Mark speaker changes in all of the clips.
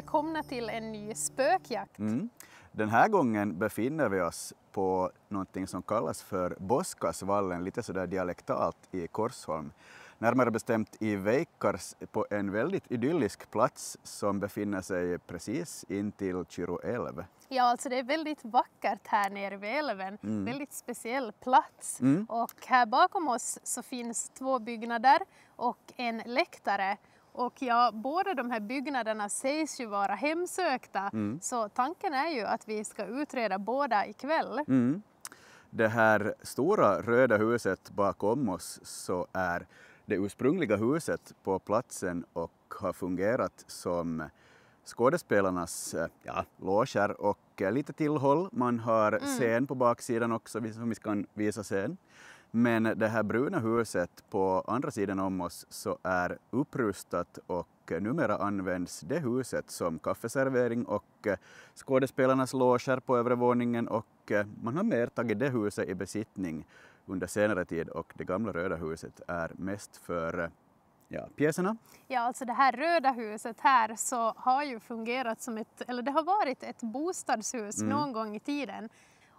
Speaker 1: välkomna till en ny spökjakt.
Speaker 2: Den här gången befinner vi oss på någonting som kallas för Boskasvallen, lite sådär dialektalt i Korsholm. Närmare bestämt i Veikkars på en väldigt idyllisk plats som befinner sig precis intill Kyrö älv.
Speaker 1: Ja, alltså det är väldigt vackert här nere vid älven. Väldigt speciell plats. Och här bakom oss så finns 2 byggnader och en läktare. Och ja, båda de här byggnaderna sägs ju vara hemsökta. Så tanken är ju att vi ska utreda båda ikväll.
Speaker 2: Det här stora röda huset bakom oss så är det ursprungliga huset på platsen och har fungerat som skådespelarnas loger och lite tillhåll. Man har scen på baksidan också som vi kan visa sen. Men det här bruna huset på andra sidan om oss så är upprustat och numera används det huset som kaffeservering och skådespelarnas loger på övre våningen och man har mer tagit det huset i besittning under senare tid och det gamla röda huset är mest för pjäserna.
Speaker 1: Ja, alltså det här röda huset här så har ju fungerat som det har varit ett bostadshus någon gång i tiden.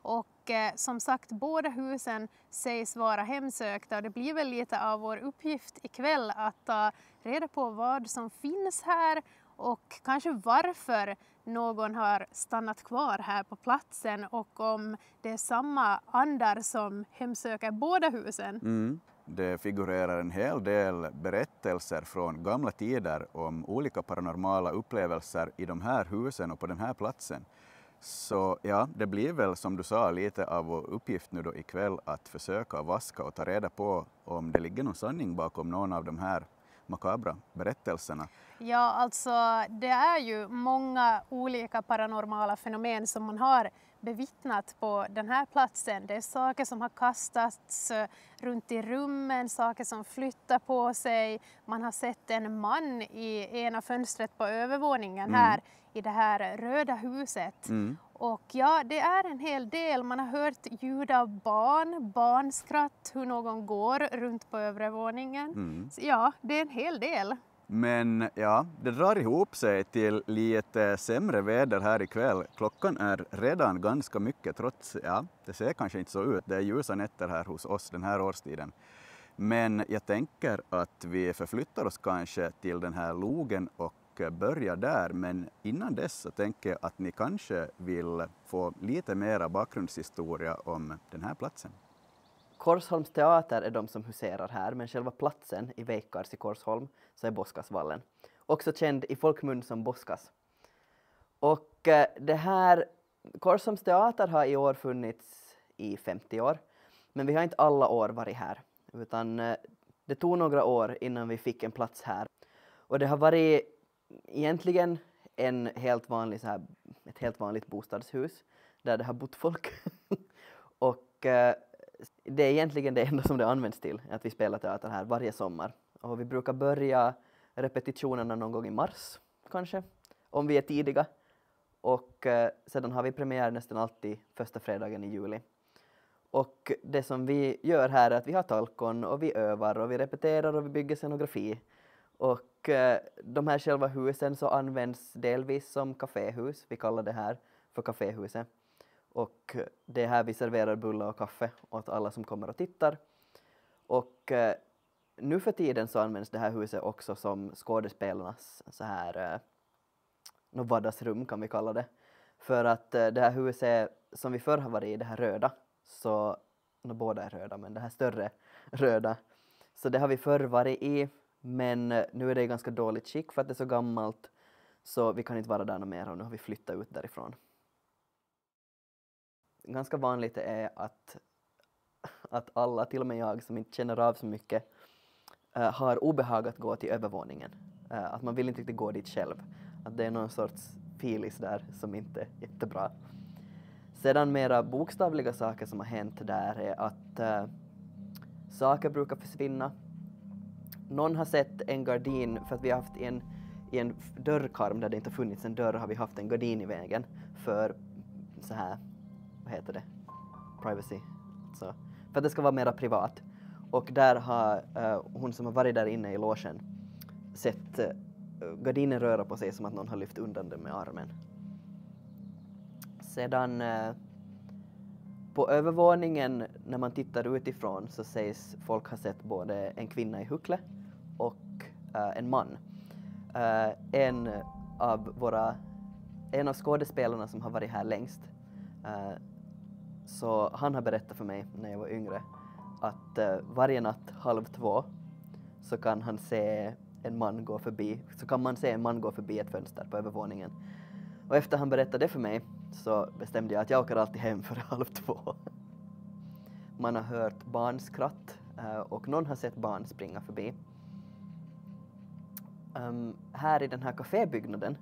Speaker 1: Och som sagt, båda husen sägs vara hemsökta och det blir väl lite av vår uppgift ikväll att ta reda på vad som finns här och kanske varför någon har stannat kvar här på platsen och om det är samma andar som hemsöker båda husen.
Speaker 2: Det figurerar en hel del berättelser från gamla tider om olika paranormala upplevelser i de här husen och på den här platsen. Så ja, det blir väl som du sa lite av vår uppgift nu då ikväll att försöka vaska och ta reda på om det ligger någon sanning bakom någon av de här makabra berättelserna.
Speaker 1: Ja, alltså det är ju många olika paranormala fenomen som man har bevittnat på den här platsen. Det är saker som har kastats runt i rummen, saker som flyttar på sig. Man har sett en man i ena fönstret på övervåningen här i det här röda huset. Och ja, det är en hel del. Man har hört ljud av barnskratt, hur någon går runt på övervåningen. Så ja, det är en hel del.
Speaker 2: Men ja, det drar ihop sig till lite sämre väder här ikväll. Klockan är redan ganska mycket trots, det ser kanske inte så ut. Det är ljusa nätter här hos oss den här årstiden. Men jag tänker att vi förflyttar oss kanske till den här logen och börjar där. Men innan dess så tänker jag att ni kanske vill få lite mera bakgrundshistoria om den här platsen.
Speaker 3: Korsholms teater är de som huserar här, men själva platsen i Veikkars i Korsholm så är Boskasvallen. Också känd i folkmun som Boskas. Och det här, Korsholms teater har i år funnits i 50 år. Men vi har inte alla år varit här. Utan det tog några år innan vi fick en plats här. Och det har varit egentligen ett helt vanligt bostadshus där det har bott folk. Och det är egentligen det enda som det används till, att vi spelar teater här varje sommar. Och vi brukar börja repetitionerna någon gång i mars, kanske, om vi är tidiga. Och sedan har vi premiär nästan alltid första fredagen i juli. Och det som vi gör här är att vi har talkon och vi övar och vi repeterar och vi bygger scenografi. Och de här själva husen så används delvis som kaféhus. Vi kallar det här för kaféhuset. Och det är här vi serverar bullar och kaffe åt alla som kommer och tittar. Och nu för tiden så används det här huset också som skådespelarnas så här vardagsrum kan vi kalla det. För att det här huset som vi förr har varit i, det här röda, så båda är röda men det här större röda. Så det har vi förr varit i, men nu är det i ganska dåligt skick för att det är så gammalt. Så vi kan inte vara där mer och nu har vi flyttat ut därifrån. Ganska vanligt är att alla, till och med jag som inte känner av så mycket, har obehag att gå till övervåningen. Att man vill inte riktigt gå dit själv. Att det är någon sorts filis där som inte är jättebra. Sedan mera bokstavliga saker som har hänt där är att saker brukar försvinna. Någon har sett en gardin, för att vi har haft i en dörrkarm där det inte har funnits en dörr har vi haft en gardin i vägen för så här, vad heter det? Privacy. Så, för att det ska vara mera privat. Och där har hon som har varit där inne i logen sett gardinen röra på sig som att någon har lyft undan den med armen. Sedan på övervåningen när man tittar utifrån så sägs folk ha sett både en kvinna i huckle och en man. En av skådespelarna som har varit här längst, så han har berättat för mig när jag var yngre att varje natt 1:30 så kan han se en man gå förbi, ett fönster på övervåningen. Och efter han berättade det för mig så bestämde jag att jag åker alltid hem före 1:30. Man har hört barnskratt och någon har sett barn springa förbi. Här i den här kafébyggnaden,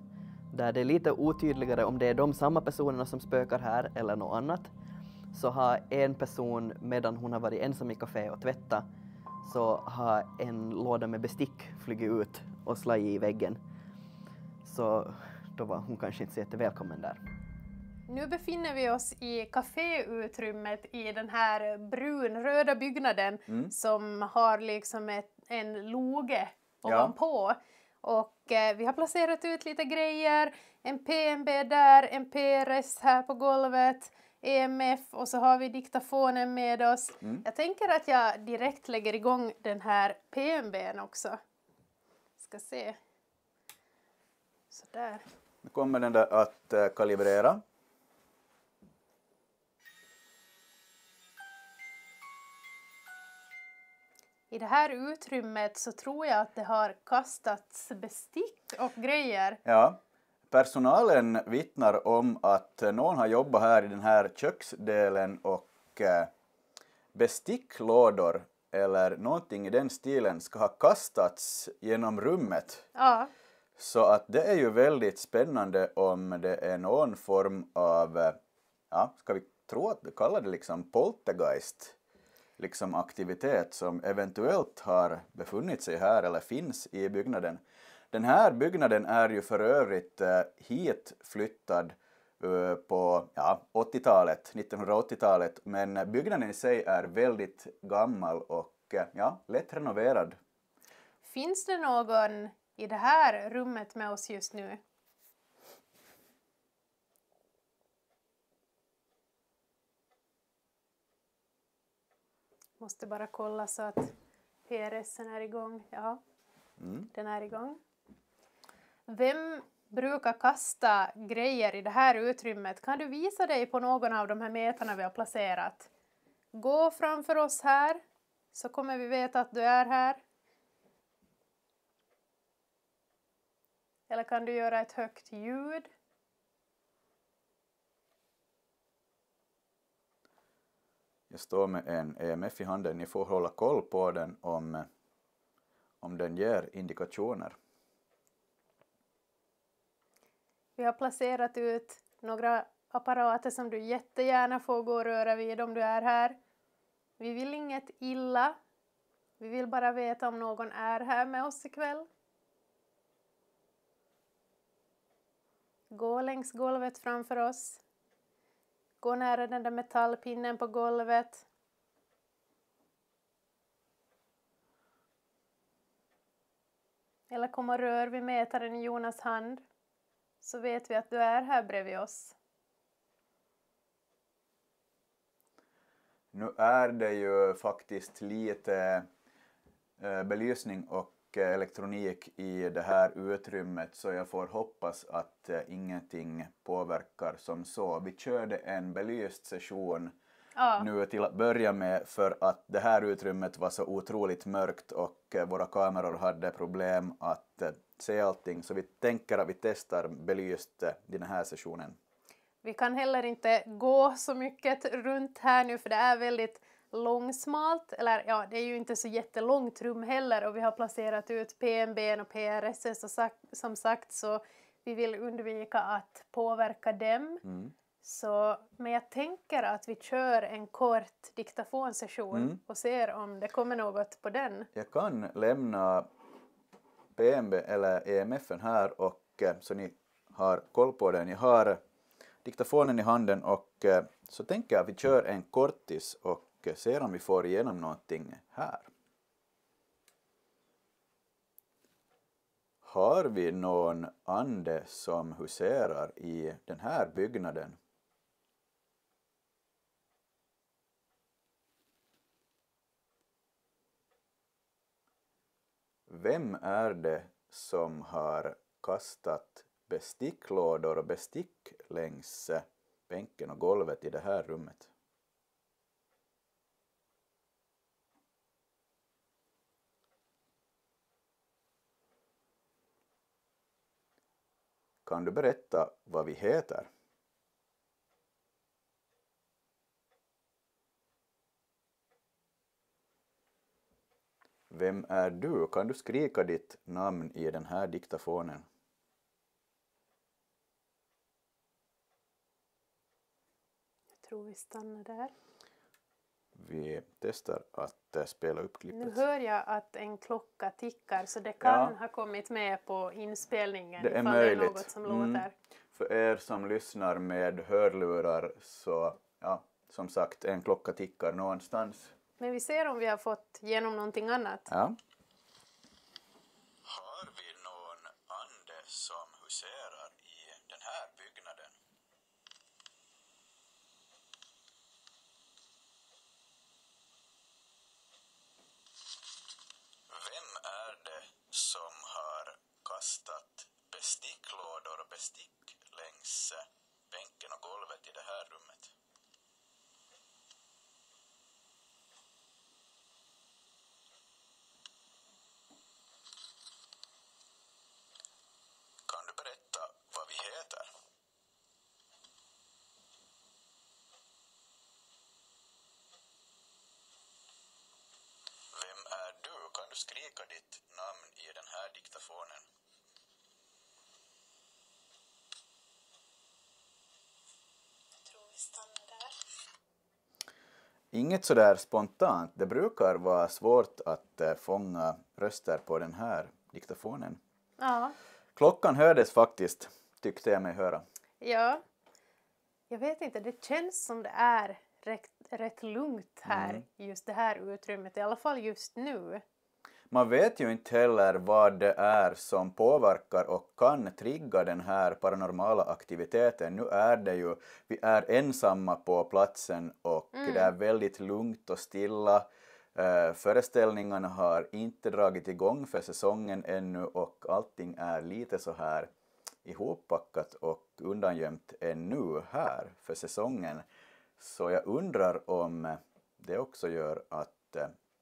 Speaker 3: där det är lite otydligare om det är de samma personerna som spökar här eller något annat, så har en person, medan hon har varit ensam i kafé och tvätta, så har en låda med bestick flugit ut och slagit i väggen. Så då var hon kanske inte så jättevälkommen där.
Speaker 1: Nu befinner vi oss i kaféutrymmet i den här brunröda byggnaden som har liksom en loge ovanpå. Och vi har placerat ut lite grejer, en PNB där, en PRS här på golvet, EMF och så har vi diktafonen med oss. Jag tänker att jag direkt lägger igång den här PNB:n också. Ska se. Så där.
Speaker 2: Nu kommer den där att kalibrera.
Speaker 1: I det här utrymmet så tror jag att det har kastats bestick och grejer.
Speaker 2: Ja, personalen vittnar om att någon har jobbat här i den här köksdelen och besticklådor eller någonting i den stilen ska ha kastats genom rummet.
Speaker 1: Ja.
Speaker 2: Så att det är ju väldigt spännande om det är någon form av, ska vi tro att det kallar det liksom poltergeist, liksom aktivitet som eventuellt har befunnit sig här eller finns i byggnaden. Den här byggnaden är ju för övrigt hit flyttad på 1980-talet, men byggnaden i sig är väldigt gammal och lätt renoverad.
Speaker 1: Finns det någon i det här rummet med oss just nu? Måste bara kolla så att PRSen är igång. Ja, den är igång. Vem brukar kasta grejer i det här utrymmet? Kan du visa dig på någon av de här metarna vi har placerat? Gå framför oss här så kommer vi veta att du är här. Eller kan du göra ett högt ljud?
Speaker 2: Jag står med en EMF i handen. Ni får hålla koll på den om den ger indikationer.
Speaker 1: Vi har placerat ut några apparater som du jättegärna får gå och röra vid om du är här. Vi vill inget illa. Vi vill bara veta om någon är här med oss ikväll. Gå längs golvet framför oss. Gå nära den där metallpinnen på golvet. Eller kom och rör vid mätaren i Jonas hand. Så vet vi att du är här bredvid oss.
Speaker 2: Nu är det ju faktiskt lite belysning och elektronik i det här utrymmet, så jag får hoppas att ingenting påverkar som så. Vi körde en belyst session nu till att börja med för att det här utrymmet var så otroligt mörkt och våra kameror hade problem att se allting, så vi tänker att vi testar belyst den här sessionen.
Speaker 1: Vi kan heller inte gå så mycket runt här nu för det är väldigt långsmalt, eller det är ju inte så jättelångt rum heller och vi har placerat ut PNB och PRS som sagt, så vi vill undvika att påverka dem. Så, men jag tänker att vi kör en kort diktafonsession och ser om det kommer något på den.
Speaker 2: Jag kan lämna PNB eller EMFen här och så ni har koll på den. Jag har diktafonen i handen och så tänker jag att vi kör en kortis och ser om vi får igenom någonting här. har vi någon ande som huserar i den här byggnaden? Vem är det som har kastat besticklådor och bestick längs bänken och golvet i det här rummet? Kan du berätta vad vi heter? Vem är du? Kan du skrika ditt namn i den här diktafonen?
Speaker 1: Jag tror vi stannar där.
Speaker 2: Vi testar att spela upp klippet.
Speaker 1: Nu hör jag att en klocka tickar, så det kan ha kommit med på inspelningen.
Speaker 2: Det är
Speaker 1: ifall
Speaker 2: möjligt.
Speaker 1: Det är något som låter.
Speaker 2: För er som lyssnar med hörlurar så, ja, som sagt, en klocka tickar någonstans.
Speaker 1: Men vi ser om vi har fått igenom någonting annat.
Speaker 2: Ja. Har vi någon ande som huserar i den här byggnaden? Vem är det som har kastat besticklådor och bestick längs bänken och golvet i det här rummet? Kan du berätta vad vi heter? Vem är du? Kan du skrika ditt namn i den här diktafonen?
Speaker 1: Jag tror vi stannar där.
Speaker 2: Inget sådär spontant. Det brukar vara svårt att fånga röster på den här diktafonen.
Speaker 1: Ja.
Speaker 2: Klockan hördes faktiskt, tyckte jag mig höra.
Speaker 1: Ja. Jag vet inte, det känns som det är rätt lugnt här i just det här utrymmet. I alla fall just nu.
Speaker 2: Man vet ju inte heller vad det är som påverkar och kan trigga den här paranormala aktiviteten. Nu är det ju, vi är ensamma på platsen och det är väldigt lugnt och stilla. Föreställningarna har inte dragit igång för säsongen ännu och allting är lite så här ihoppackat och undangömt ännu här för säsongen. Så jag undrar om det också gör att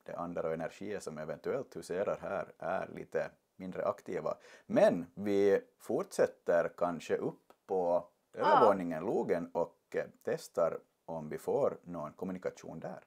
Speaker 2: de andra energier som eventuellt huserar här är lite mindre aktiva. Men vi fortsätter kanske upp på övervåningen, logen, och testar om vi får någon kommunikation där.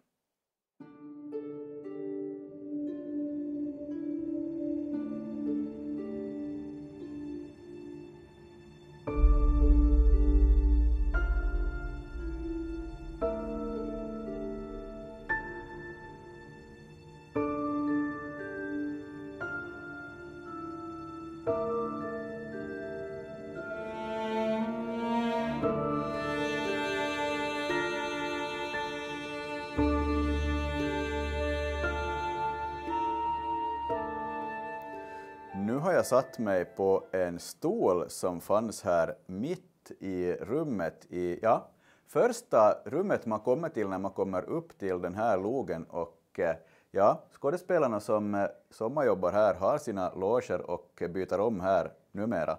Speaker 2: Nu har jag satt mig på en stol som fanns här mitt i rummet. Första rummet man kommer till när man kommer upp till den här logen. Och skådespelarna som sommarjobbar här har sina loger och byter om här numera.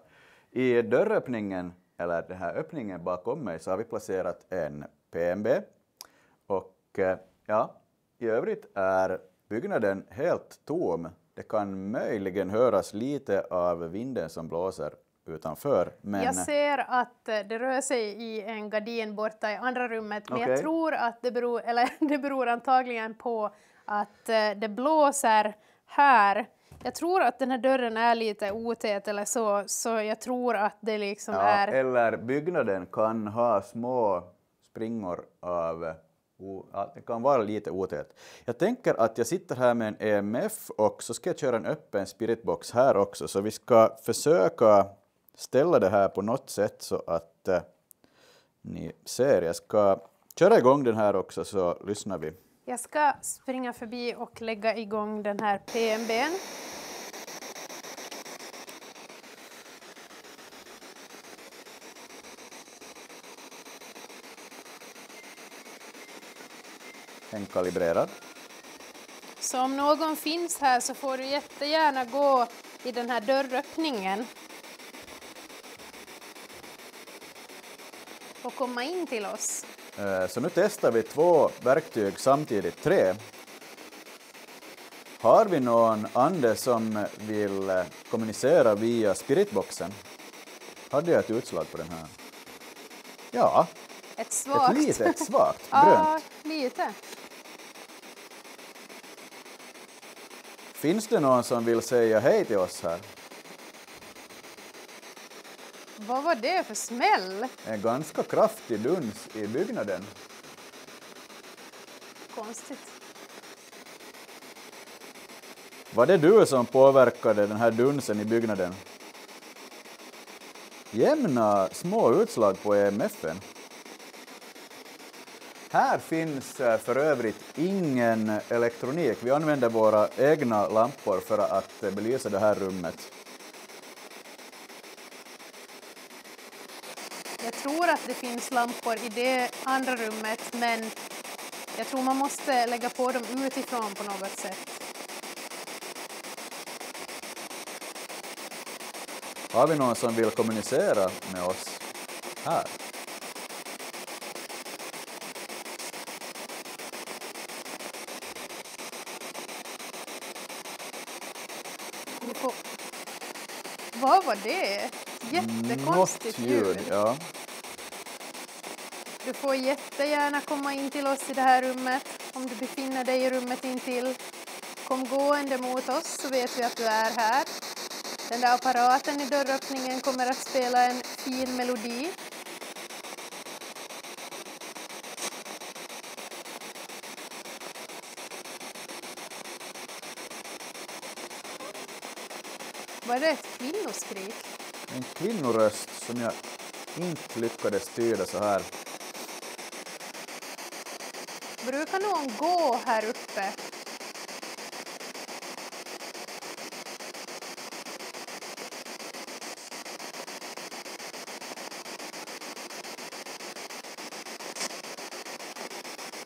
Speaker 2: I dörröppningen, eller den här öppningen bakom mig, så har vi placerat en PMB. Och i övrigt är byggnaden helt tom. Det kan möjligen höras lite av vinden som blåser utanför. Men
Speaker 1: jag ser att det rör sig i en gardin borta i andra rummet. Men jag tror att det beror antagligen på att det blåser här. Jag tror att den här dörren är lite otät eller så jag tror att det liksom är...
Speaker 2: Eller byggnaden kan ha små springor av... Det kan vara lite otät. Jag tänker att jag sitter här med en EMF och så ska jag köra en öppen spiritbox här också. Så vi ska försöka ställa det här på något sätt så att ni ser. Jag ska köra igång den här också så lyssnar vi.
Speaker 1: Jag ska springa förbi och lägga igång den här PMB:n.
Speaker 2: En kalibrerad.
Speaker 1: Så om någon finns här så får du jättegärna gå i den här dörröppningen och komma in till oss.
Speaker 2: Så nu testar vi 2 verktyg samtidigt, 3. Har vi någon ande som vill kommunicera via spiritboxen? Hade jag ett utslag på den här? Ja,
Speaker 1: Ett svagt.
Speaker 2: ett litet svagt,
Speaker 1: Ja,
Speaker 2: grönt.
Speaker 1: lite.
Speaker 2: Finns det någon som vill säga hej till oss här?
Speaker 1: Vad var det för smäll?
Speaker 2: En ganska kraftig duns i byggnaden.
Speaker 1: Konstigt.
Speaker 2: Var det du som påverkade den här dunsen i byggnaden? Jämna små utslag på EMF:en. Här finns för övrigt ingen elektronik. Vi använder våra egna lampor för att belysa det här rummet.
Speaker 1: Jag tror att det finns lampor i det andra rummet, men jag tror man måste lägga på dem utifrån på något sätt.
Speaker 2: Har vi någon som vill kommunicera med oss här?
Speaker 1: Vad var det? Jättekonstigt ljud.
Speaker 2: Ja.
Speaker 1: Du får jättegärna komma in till oss i det här rummet om du befinner dig i rummet intill. Kom gående mot oss så vet vi att du är här. Den där apparaten i dörröppningen kommer att spela en fin melodi. Var det ett kvinnoskrik?
Speaker 2: En kvinnoröst som jag inte lyckades tyda så här.
Speaker 1: Brukar någon gå här uppe?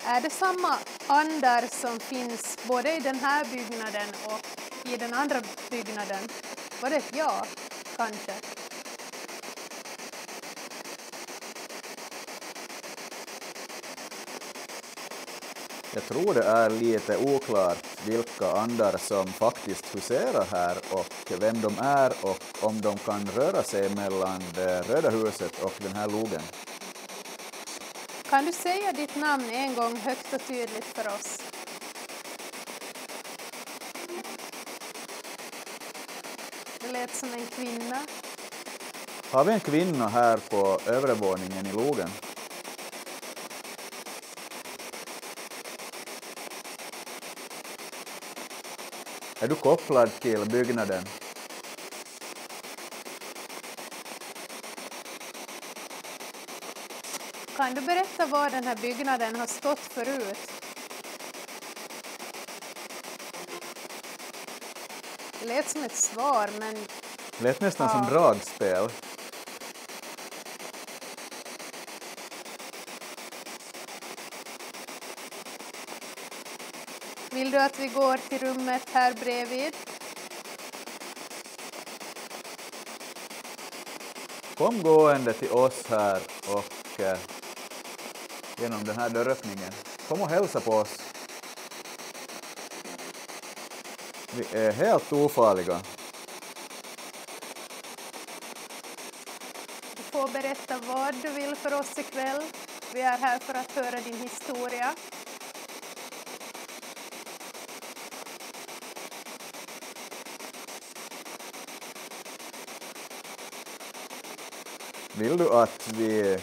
Speaker 1: Är det samma andar som finns både i den här byggnaden och i den andra byggnaden? Var det ett ja, kanske?
Speaker 2: Jag tror det är lite oklart vilka andar som faktiskt huserar här och vem de är och om de kan röra sig mellan det röda huset och den här logen.
Speaker 1: Kan du säga ditt namn en gång högt och tydligt för oss? Det lät som en kvinna.
Speaker 2: Har vi en kvinna här på övre våningen i logen? Är du kopplad till byggnaden?
Speaker 1: Kan du berätta var den här byggnaden har stått förut? Det lät som ett svar, men
Speaker 2: Det lät nästan
Speaker 1: Ja.
Speaker 2: som dragspel.
Speaker 1: vill du att vi går till rummet här bredvid?
Speaker 2: Kom gående till oss här och genom den här dörröppningen. Kom och hälsa på oss. Vi är helt ofarliga.
Speaker 1: Du får berätta vad du vill för oss ikväll. Vi är här för att höra din historia.
Speaker 2: Vill du att vi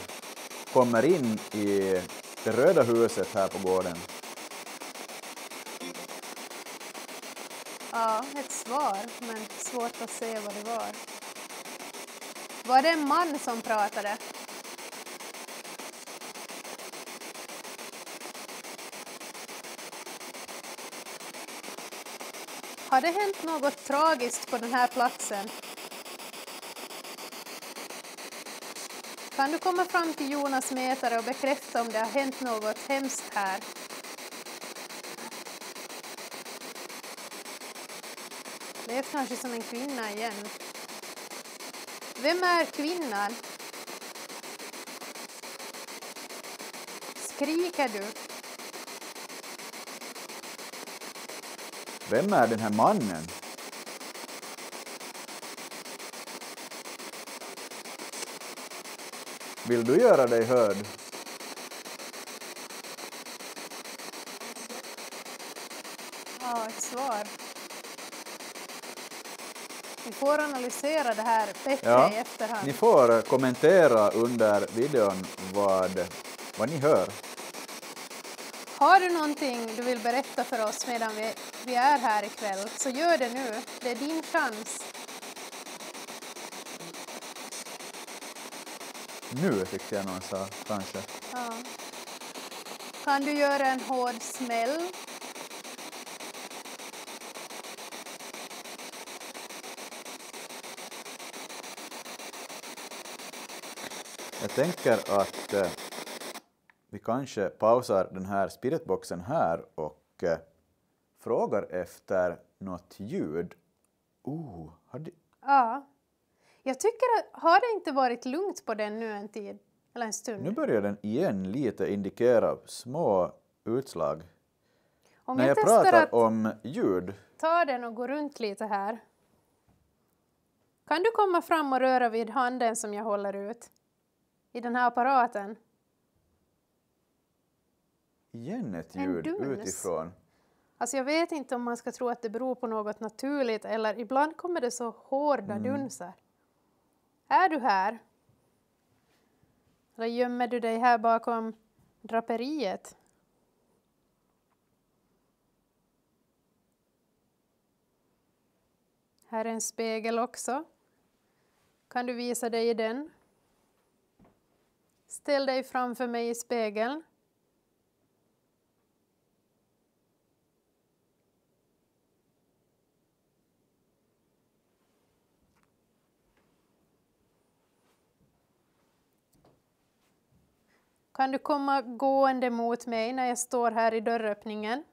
Speaker 2: kommer in i det röda huset här på gården?
Speaker 1: Ja, ett svar, men svårt att se vad det var. Var det en man som pratade? Har det hänt något tragiskt på den här platsen? Kan du komma fram till Jonas mätare och bekräfta om det har hänt något hemskt här? Lät kanske som en kvinna igen. Vem är kvinnan? Skriker du?
Speaker 2: Vem är den här mannen? Vill du göra dig hörd?
Speaker 1: Ja, ett svar. Vi får analysera det här bättre i efterhand.
Speaker 2: Ni får kommentera under videon vad ni hör.
Speaker 1: Har du någonting du vill berätta för oss medan vi är här ikväll, så gör det nu. Det är din chans.
Speaker 2: Nu tyckte jag någon sa, kanske.
Speaker 1: Ja. Kan du göra en hård smäll?
Speaker 2: Jag tänker att vi kanske pausar den här spiritboxen här och frågar efter något ljud.
Speaker 1: Ja. Jag tycker att, har det inte varit lugnt på den nu en tid? Eller en stund?
Speaker 2: Nu börjar den igen lite indikera små utslag.
Speaker 1: Om
Speaker 2: När jag
Speaker 1: testar
Speaker 2: pratar
Speaker 1: att
Speaker 2: om ljud.
Speaker 1: ta den och gå runt lite här. Kan du komma fram och röra vid handen som jag håller ut? I den här apparaten.
Speaker 2: Igen ett ljud utifrån.
Speaker 1: Alltså jag vet inte om man ska tro att det beror på något naturligt eller ibland kommer det så hårda dunsar. Är du här? Eller gömmer du dig här bakom draperiet? Här är en spegel också. Kan du visa dig i den? Ställ dig framför mig i spegeln. Kan du komma gående mot mig när jag står här i dörröppningen?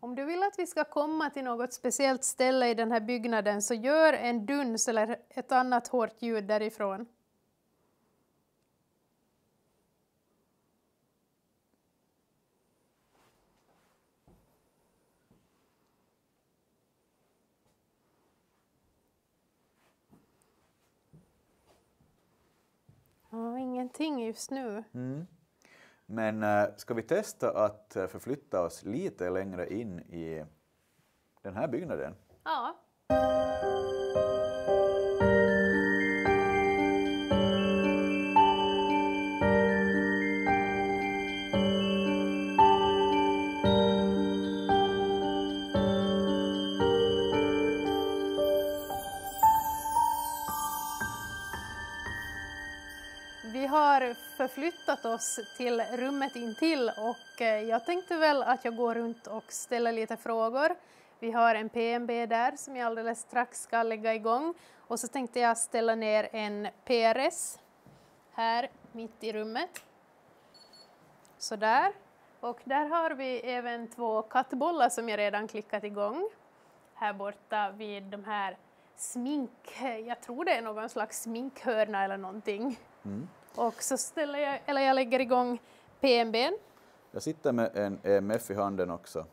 Speaker 1: Om du vill att vi ska komma till något speciellt ställe i den här byggnaden så gör en duns eller ett annat hårt ljud därifrån. Ja, ingenting just nu.
Speaker 2: Men ska vi testa att förflytta oss lite längre in i den här byggnaden?
Speaker 1: Ja. Vi har förflyttat oss till rummet intill och jag tänkte väl att jag går runt och ställer lite frågor. Vi har en PMB där som jag alldeles strax ska lägga igång och så tänkte jag ställa ner en PRS här mitt i rummet. Så där. Och där har vi även 2 kattbollar som jag redan klickat igång. Här borta vid de här jag tror det är någon slags sminkhörna eller någonting. Och så jag lägger igång PMB:n.
Speaker 2: Jag sitter med en EMF i handen också.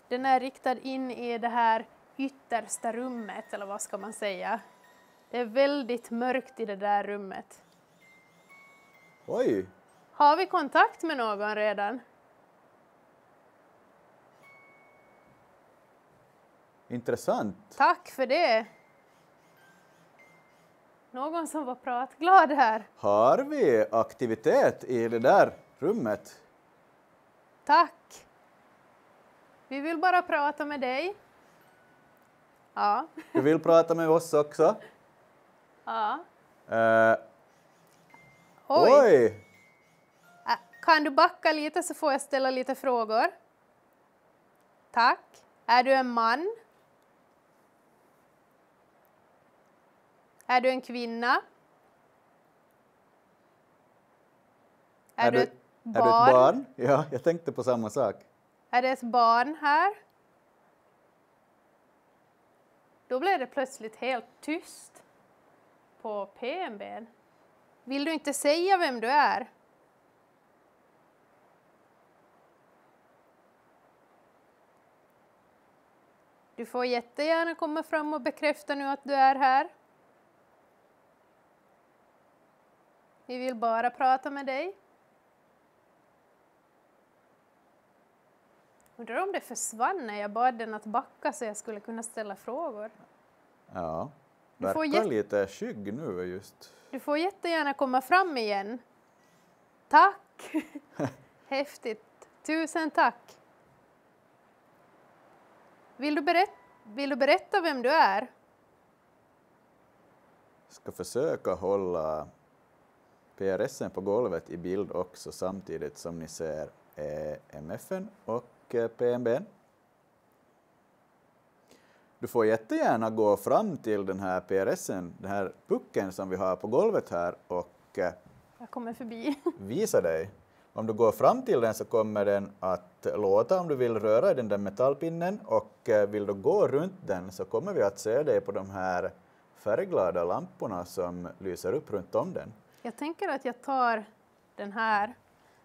Speaker 1: Den är riktad in i det här yttersta rummet, eller vad ska man säga. Det är väldigt mörkt i det där rummet.
Speaker 2: Oj!
Speaker 1: Har vi kontakt med någon redan?
Speaker 2: Intressant.
Speaker 1: Tack för det. Någon som var pratglad här.
Speaker 2: Har vi aktivitet i det där rummet?
Speaker 1: Tack. Vi vill bara prata med dig. Ja.
Speaker 2: Du vill prata med oss också?
Speaker 1: Ja.
Speaker 2: Oj!
Speaker 1: Kan du backa lite så får jag ställa lite frågor? Tack. Är du en man? Är du en kvinna? Är du ett
Speaker 2: Är du ett barn? Ja, jag tänkte på samma sak.
Speaker 1: Är det ett barn här? Då blev det plötsligt helt tyst på PMB. Vill du inte säga vem du är? Du får jättegärna komma fram och bekräfta nu att du är här. Vi vill bara prata med dig. Undrar om det försvann när jag bad den att backa så jag skulle kunna ställa frågor.
Speaker 2: Ja,
Speaker 1: Du får
Speaker 2: verkar lite skygg nu just.
Speaker 1: Du får jättegärna komma fram igen. Tack! Häftigt. Tusen tack. Vill du berätta vem du är?
Speaker 2: Ska försöka hålla PRSen på golvet i bild också samtidigt som ni ser MFen och PMBn. Du får jättegärna gå fram till den här PRSen, den här pucken som vi har på golvet här och
Speaker 1: Jag kommer förbi.
Speaker 2: visa dig. Om du går fram till den så kommer den att låta om du vill röra i den där metallpinnen och vill du gå runt den så kommer vi att se dig på de här färgglada lamporna som lyser upp runt om den.
Speaker 1: Jag tänker att jag tar den här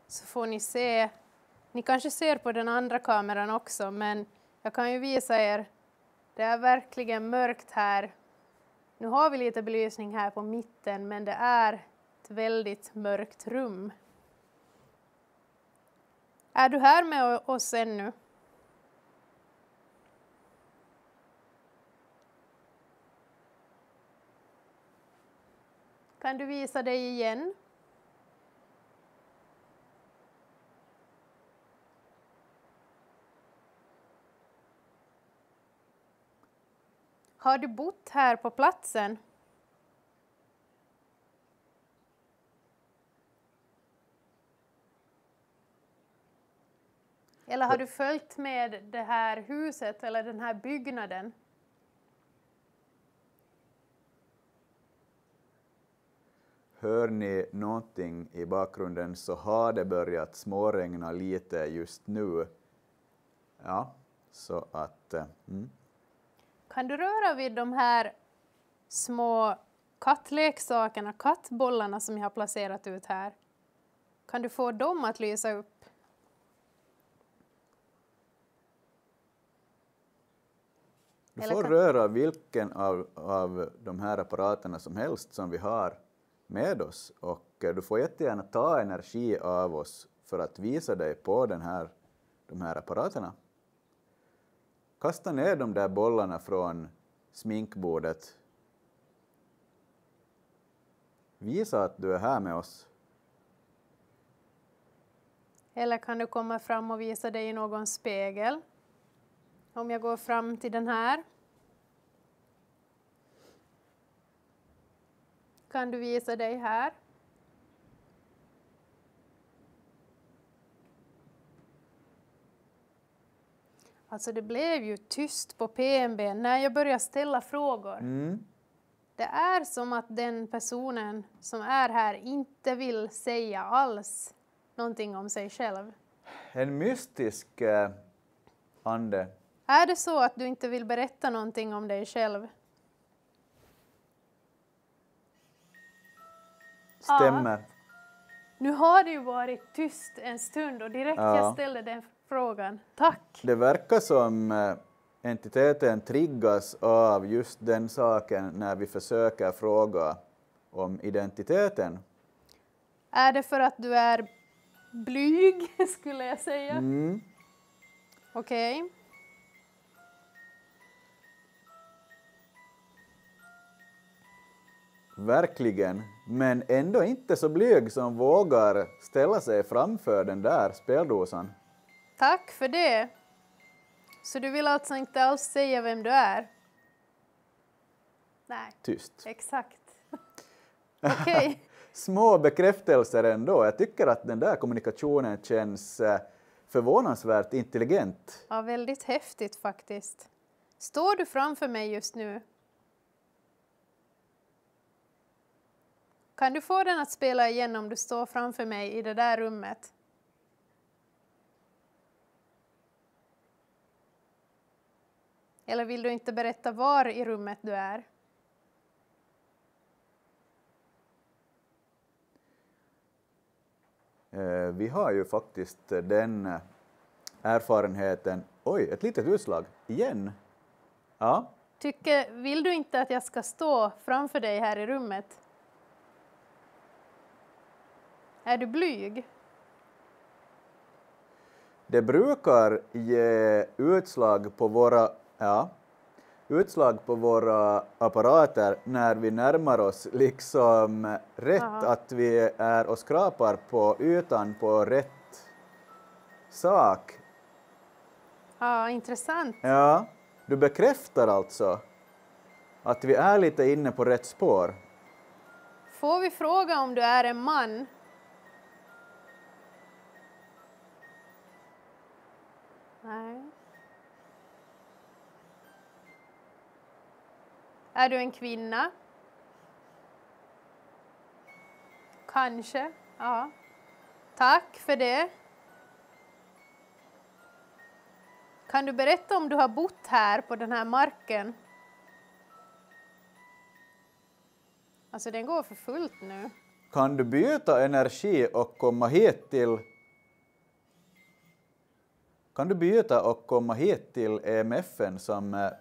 Speaker 1: så får ni se. Ni kanske ser på den andra kameran också, men jag kan ju visa er. Det är verkligen mörkt här. Nu har vi lite belysning här på mitten, men det är ett väldigt mörkt rum. Är du här med oss ännu? Kan du visa dig igen? Har du bott här på platsen? Eller har du följt med det här huset eller den här byggnaden?
Speaker 2: Hör ni någonting i bakgrunden så har det börjat småregna lite just nu. Ja, så att...
Speaker 1: Kan du röra vid de här små kattleksakerna, kattbollarna som jag har placerat ut här? Kan du få dem att lysa upp?
Speaker 2: Du får röra vilken av de här apparaterna som helst som vi har med oss och du får jättegärna ta energi av oss för att visa dig på de här apparaterna. Kasta ner de där bollarna från sminkbordet. Visa att du är här med oss.
Speaker 1: Eller kan du komma fram och visa dig i någon spegel? Om jag går fram till den här. Kan du visa dig här? Alltså det blev ju tyst på PMB när jag började ställa frågor. Det är som att den personen som är här inte vill säga alls någonting om sig själv.
Speaker 2: En mystisk ande.
Speaker 1: Är det så att du inte vill berätta någonting om dig själv?
Speaker 2: Stämmer.
Speaker 1: Ja. Nu har det ju varit tyst en stund och direkt jag ställde den frågan. Tack!
Speaker 2: Det verkar som entiteten triggas av just den saken när vi försöker fråga om identiteten.
Speaker 1: Är det för att du är blyg, skulle jag säga? Okej.
Speaker 2: Verkligen, men ändå inte så blyg som vågar ställa sig framför den där speldosan.
Speaker 1: Tack för det. Så du vill alltså inte alls säga vem du är? Nej.
Speaker 2: Tyst.
Speaker 1: Exakt. Okej.
Speaker 2: Små bekräftelser ändå. Jag tycker att den där kommunikationen känns förvånansvärt intelligent.
Speaker 1: Ja, väldigt häftigt faktiskt. Står du framför mig just nu? Kan du få den att spela igen om du står framför mig i det där rummet? Eller vill du inte berätta var i rummet du är?
Speaker 2: Vi har ju faktiskt den erfarenheten. Oj, ett litet utslag. Igen. Ja.
Speaker 1: Vill du inte att jag ska stå framför dig här i rummet? Är du blyg?
Speaker 2: Det brukar ge utslag på våra apparater när vi närmar oss liksom rätt, att vi är och skrapar på ytan på rätt sak.
Speaker 1: Ja, intressant.
Speaker 2: Ja, du bekräftar alltså att vi är lite inne på rätt spår.
Speaker 1: Får vi fråga om du är en man? Nej. Är du en kvinna? Kanske, ja. Tack för det. Kan du berätta om du har bott här på den här marken? Alltså den går för fullt nu.
Speaker 2: Kan du byta energi och komma hit till... Kan du byta och komma hit till EMF:en som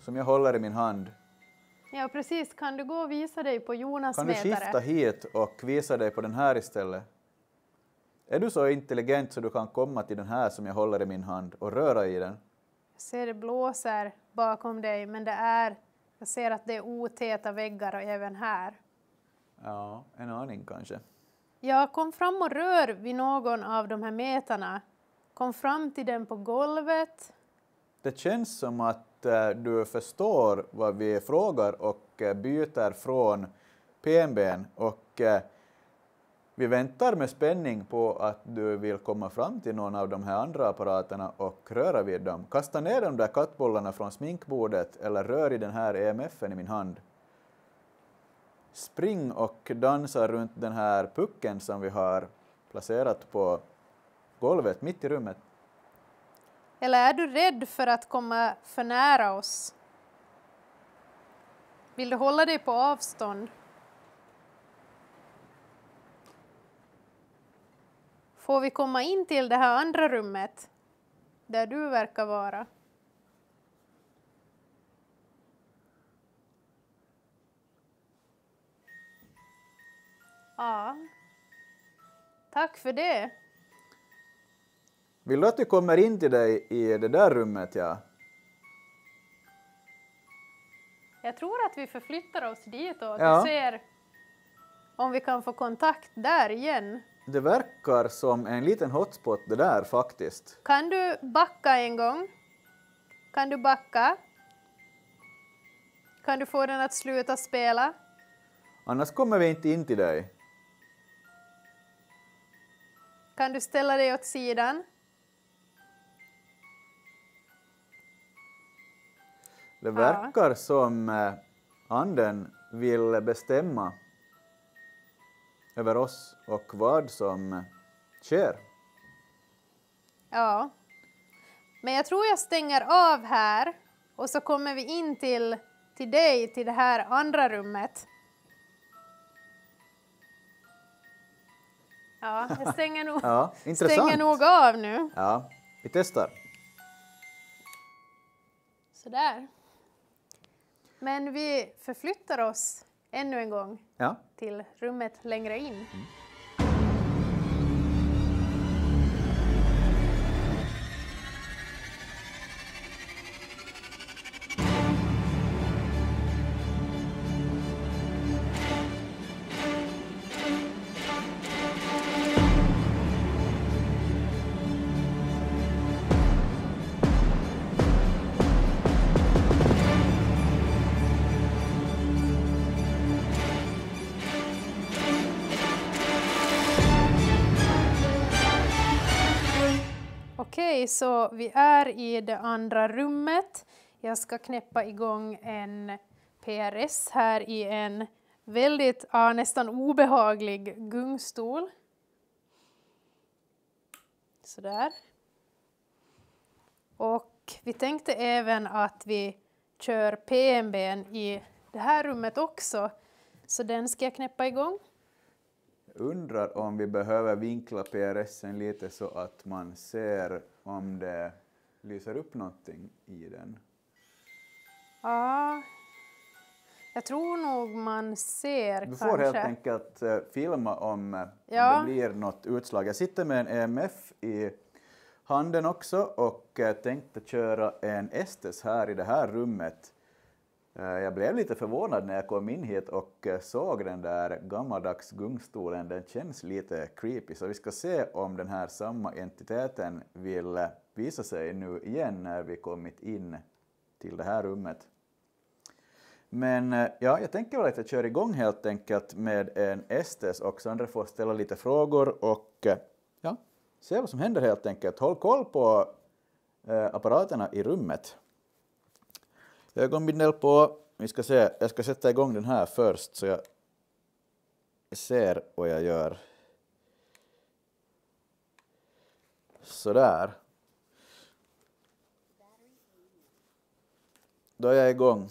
Speaker 2: jag håller i min hand?
Speaker 1: Ja, precis. Kan du gå och visa dig på Jonas
Speaker 2: mätare? Kan du skifta hit och visa dig på den här istället? Är du så intelligent så du kan komma till den här som jag håller i min hand och röra i den?
Speaker 1: Jag ser det blåser bakom dig, men jag ser att det är otäta väggar och även här.
Speaker 2: Ja, en aning kanske.
Speaker 1: Jag kom fram och rör vid någon av de här mätarna. Kom fram till den på golvet.
Speaker 2: Det känns som att du förstår vad vi frågar och byter från PMB:n och vi väntar med spänning på att du vill komma fram till någon av de här andra apparaterna och röra vid dem. Kasta ner de där kattbollarna från sminkbordet eller rör i den här EMF:en i min hand. Spring och dansa runt den här pucken som vi har placerat på golvet mitt i rummet.
Speaker 1: Eller är du rädd för att komma för nära oss? Vill du hålla dig på avstånd? Får vi komma in till det här andra rummet där du verkar vara? Ja. Tack för det.
Speaker 2: Vill du att vi kommer in till dig i det där rummet, ja?
Speaker 1: Jag tror att vi förflyttar oss ditåt och ser om vi kan få kontakt där igen.
Speaker 2: Det verkar som en liten hotspot det där faktiskt.
Speaker 1: Kan du backa en gång? Kan du backa? Kan du få den att sluta spela?
Speaker 2: Annars kommer vi inte in till dig.
Speaker 1: Kan du ställa dig åt sidan?
Speaker 2: Det verkar som anden vill bestämma över oss och vad som sker.
Speaker 1: Ja. Men jag tror jag stänger av här och så kommer vi in till dig, till det här andra rummet. Ja, jag stänger nog av nu.
Speaker 2: Ja, vi testar.
Speaker 1: Sådär. Men vi förflyttar oss ännu en gång till rummet längre in. Okej, så vi är i det andra rummet. Jag ska knäppa igång en PRS här i en väldigt nästan obehaglig gungstol. Sådär. Och vi tänkte även att vi kör PMB:n i det här rummet också. Så den ska jag knäppa igång.
Speaker 2: Undrar om vi behöver vinkla PRSen lite så att man ser om det lyser upp någonting i den.
Speaker 1: Ja, jag tror nog man ser
Speaker 2: Du
Speaker 1: kanske.
Speaker 2: får helt enkelt filma om det blir något utslag. Jag sitter med en EMF i handen också och tänkte köra en Estes här i det här rummet. Jag blev lite förvånad när jag kom in hit och såg den där gammaldags gungstolen. Den känns lite creepy, så vi ska se om den här samma entiteten vill visa sig nu igen när vi kommit in till det här rummet. Men ja, jag tänker väl att jag kör igång helt enkelt med en Estes och Sandra får ställa lite frågor och ja, se vad som händer helt enkelt. Håll koll på apparaterna i rummet. Ögonbindel på. Vi ska se, jag ska sätta igång den här först så jag ser vad jag gör. Sådär. Då är jag igång.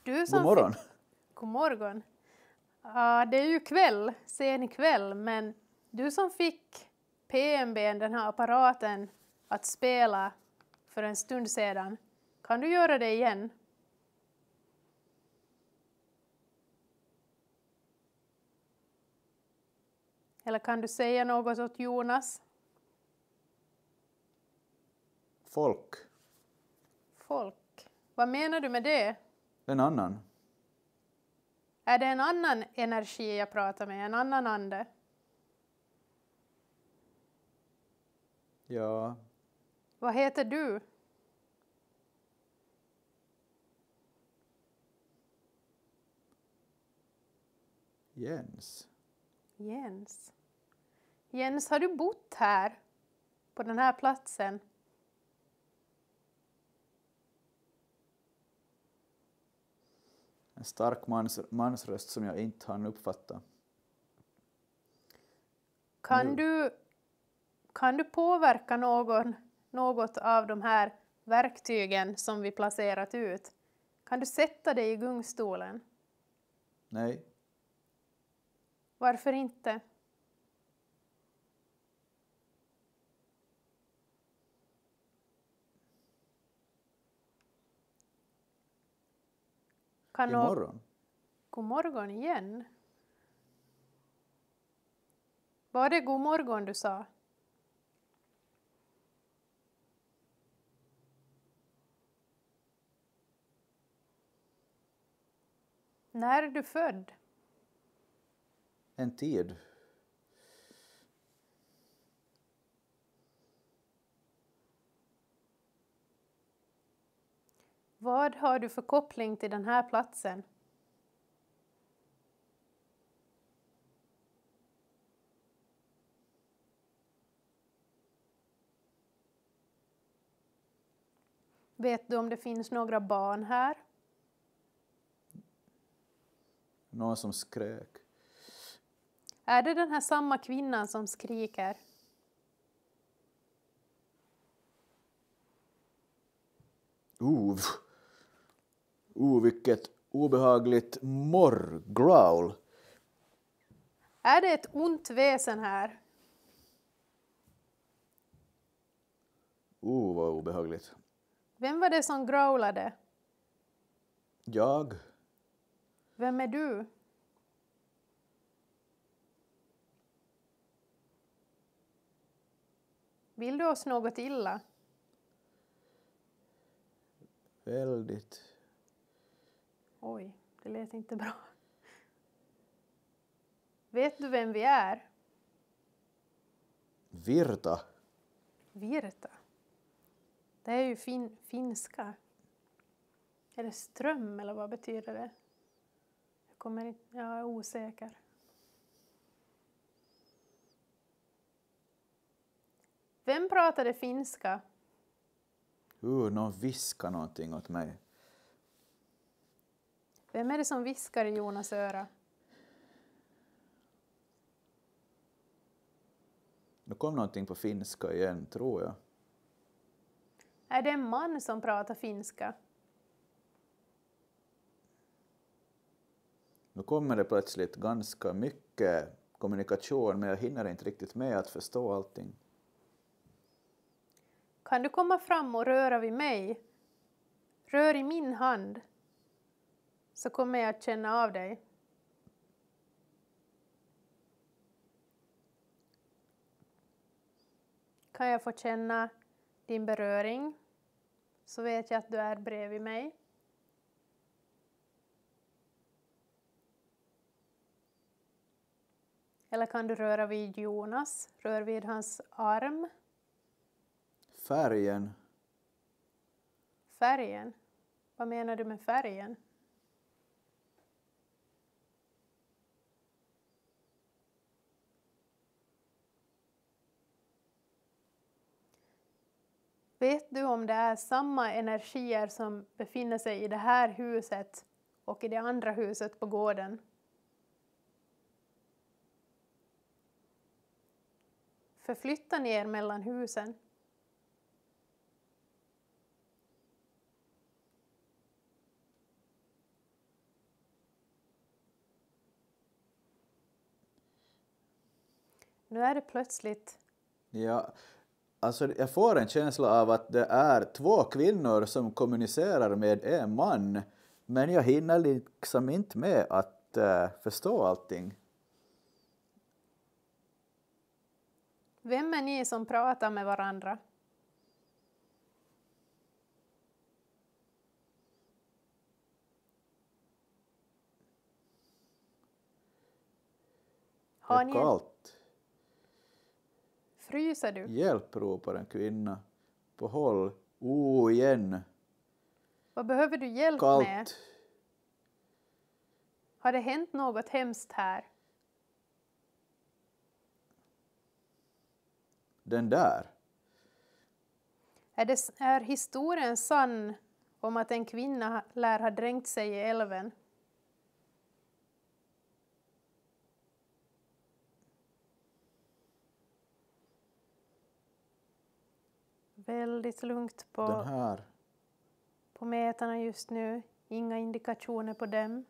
Speaker 2: God morgon.
Speaker 1: God morgon. Det är ju kväll, sen ikväll, men du som fick PMB:n, den här apparaten, att spela för en stund sedan, kan du göra det igen? Eller kan du säga något åt Jonas?
Speaker 2: Folk.
Speaker 1: Folk. Vad menar du med det?
Speaker 2: En annan.
Speaker 1: Är det en annan energi jag pratar med, en annan ande?
Speaker 2: Ja.
Speaker 1: Vad heter du?
Speaker 2: Jens.
Speaker 1: Jens. Jens, har du bott här? På den här platsen?
Speaker 2: En stark mansröst som jag inte hann uppfatta.
Speaker 1: Kan du påverka något av de här verktygen som vi placerat ut? Kan du sätta dig i gungstolen?
Speaker 2: Nej.
Speaker 1: Varför inte?
Speaker 2: Imorgon.
Speaker 1: God morgon igen. Var det god morgon du sa? När är du född?
Speaker 2: En tid.
Speaker 1: Vad har du för koppling till den här platsen? Vet du om det finns några barn här?
Speaker 2: Någon som skrek.
Speaker 1: Är det den här samma kvinnan som skriker?
Speaker 2: Vilket obehagligt growl.
Speaker 1: Är det ett ont väsen här?
Speaker 2: Vad obehagligt.
Speaker 1: Vem var det som growlade?
Speaker 2: Jag.
Speaker 1: Vem är du? Vill du oss något illa?
Speaker 2: Väldigt.
Speaker 1: Oj, det lät inte bra. Vet du vem vi är?
Speaker 2: Virta.
Speaker 1: Virta. Det är ju finska. Är det ström eller vad betyder det? Jag är osäker. Vem pratade finska?
Speaker 2: Någon viskar någonting åt mig.
Speaker 1: Vem är det som viskar i Jonas öra?
Speaker 2: Nu kom någonting på finska igen, tror jag.
Speaker 1: Är det en man som pratar finska?
Speaker 2: Nu kommer det plötsligt ganska mycket kommunikation, men jag hinner inte riktigt med att förstå allting.
Speaker 1: Kan du komma fram och röra vid mig? Rör i min hand. Så kommer jag att känna av dig. Kan jag få känna din beröring? Så vet jag att du är bredvid mig. Eller kan du röra vid Jonas? Rör vid hans arm.
Speaker 2: Färgen.
Speaker 1: Färgen. Vad menar du med färgen? Vet du om det är samma energier som befinner sig i det här huset och i det andra huset på gården? Förflytta ni er mellan husen. Nu är det plötsligt.
Speaker 2: Ja, alltså jag får en känsla av att det är 2 kvinnor som kommunicerar med en man, men jag hinner liksom inte med att förstå allting.
Speaker 1: Vem är ni som pratar med varandra?
Speaker 2: Det
Speaker 1: Har
Speaker 2: är
Speaker 1: ni
Speaker 2: kallt.
Speaker 1: Fryser du?
Speaker 2: Hjälp, ropar en kvinna. På håll. Igen.
Speaker 1: Vad behöver du hjälp
Speaker 2: Kallt.
Speaker 1: med? Har det hänt något hemskt här?
Speaker 2: Den där.
Speaker 1: Är historien sann om att en kvinna lär ha dränkt sig i älven? Väldigt lugnt
Speaker 2: Den här.
Speaker 1: på metarna just nu. Inga indikationer på dem.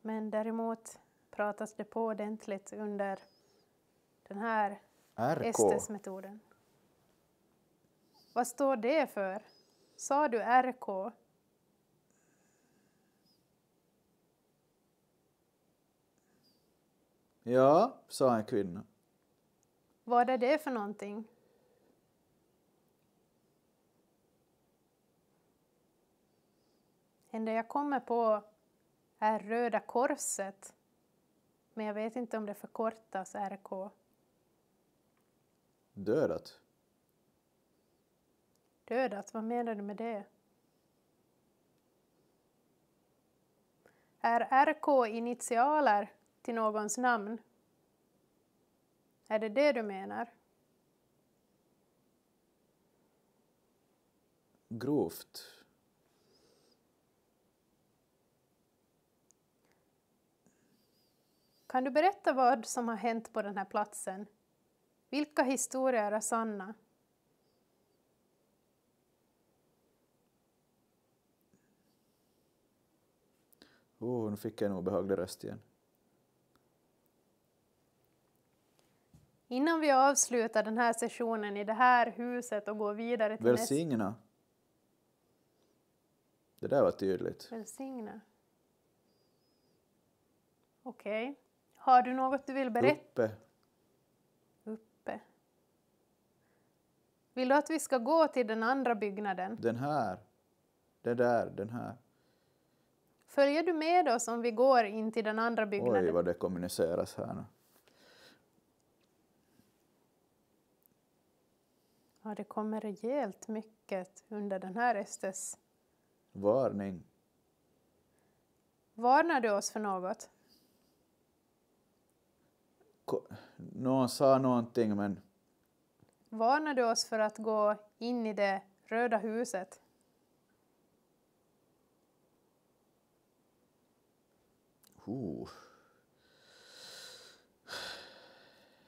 Speaker 1: Men däremot pratas det på ordentligt under den här
Speaker 2: RK.
Speaker 1: Estes-metoden. Vad står det för? Sa du RK?
Speaker 2: Ja, sa en kvinna.
Speaker 1: Vad är det för någonting? Det enda jag kommer på är Röda korset. Men jag vet inte om det förkortas RK.
Speaker 2: Dödat.
Speaker 1: Dödat, vad menar du med det? Är RK initialer till någons namn? Är det det du menar?
Speaker 2: Grovt.
Speaker 1: Kan du berätta vad som har hänt på den här platsen? Vilka historier är sanna?
Speaker 2: Nu fick jag en obehaglig röst igen.
Speaker 1: Innan vi avslutar den här sessionen i det här huset och går vidare till
Speaker 2: Välsigna. Det där var tydligt.
Speaker 1: Välsigna. Okej. Har du något du vill berätta? Uppe. Vill du att vi ska gå till den andra byggnaden?
Speaker 2: Den här. Det där, den här.
Speaker 1: Följer du med oss om vi går in till den andra byggnaden?
Speaker 2: Oj, vad det kommuniceras här nu.
Speaker 1: Ja, det kommer rejält mycket under den här Estes.
Speaker 2: Varning.
Speaker 1: Varnar du oss för något?
Speaker 2: Någon sa någonting, men
Speaker 1: Varnar du oss för att gå in i det röda huset?
Speaker 2: Oh.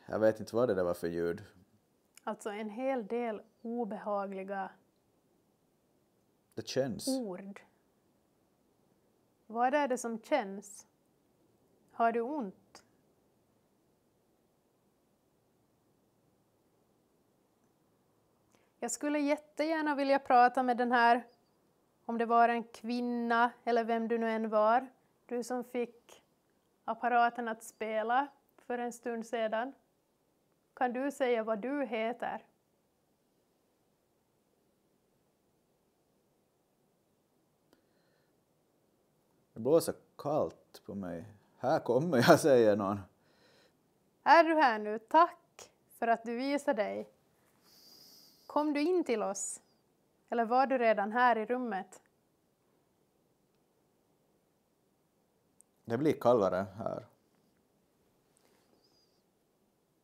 Speaker 2: Jag vet inte vad det där var för ljud.
Speaker 1: Alltså en hel del obehagliga
Speaker 2: Det känns.
Speaker 1: ord. Vad är det som känns? Har du ont? Jag skulle jättegärna vilja prata med den här, om det var en kvinna eller vem du nu än var. Du som fick apparaten att spela för en stund sedan. Kan du säga vad du heter?
Speaker 2: Det blåser kallt på mig. Här kommer jag, säger någon.
Speaker 1: Är du här nu? Tack för att du visar dig. Kom du in till oss? Eller var du redan här i rummet?
Speaker 2: Det blir kallare här.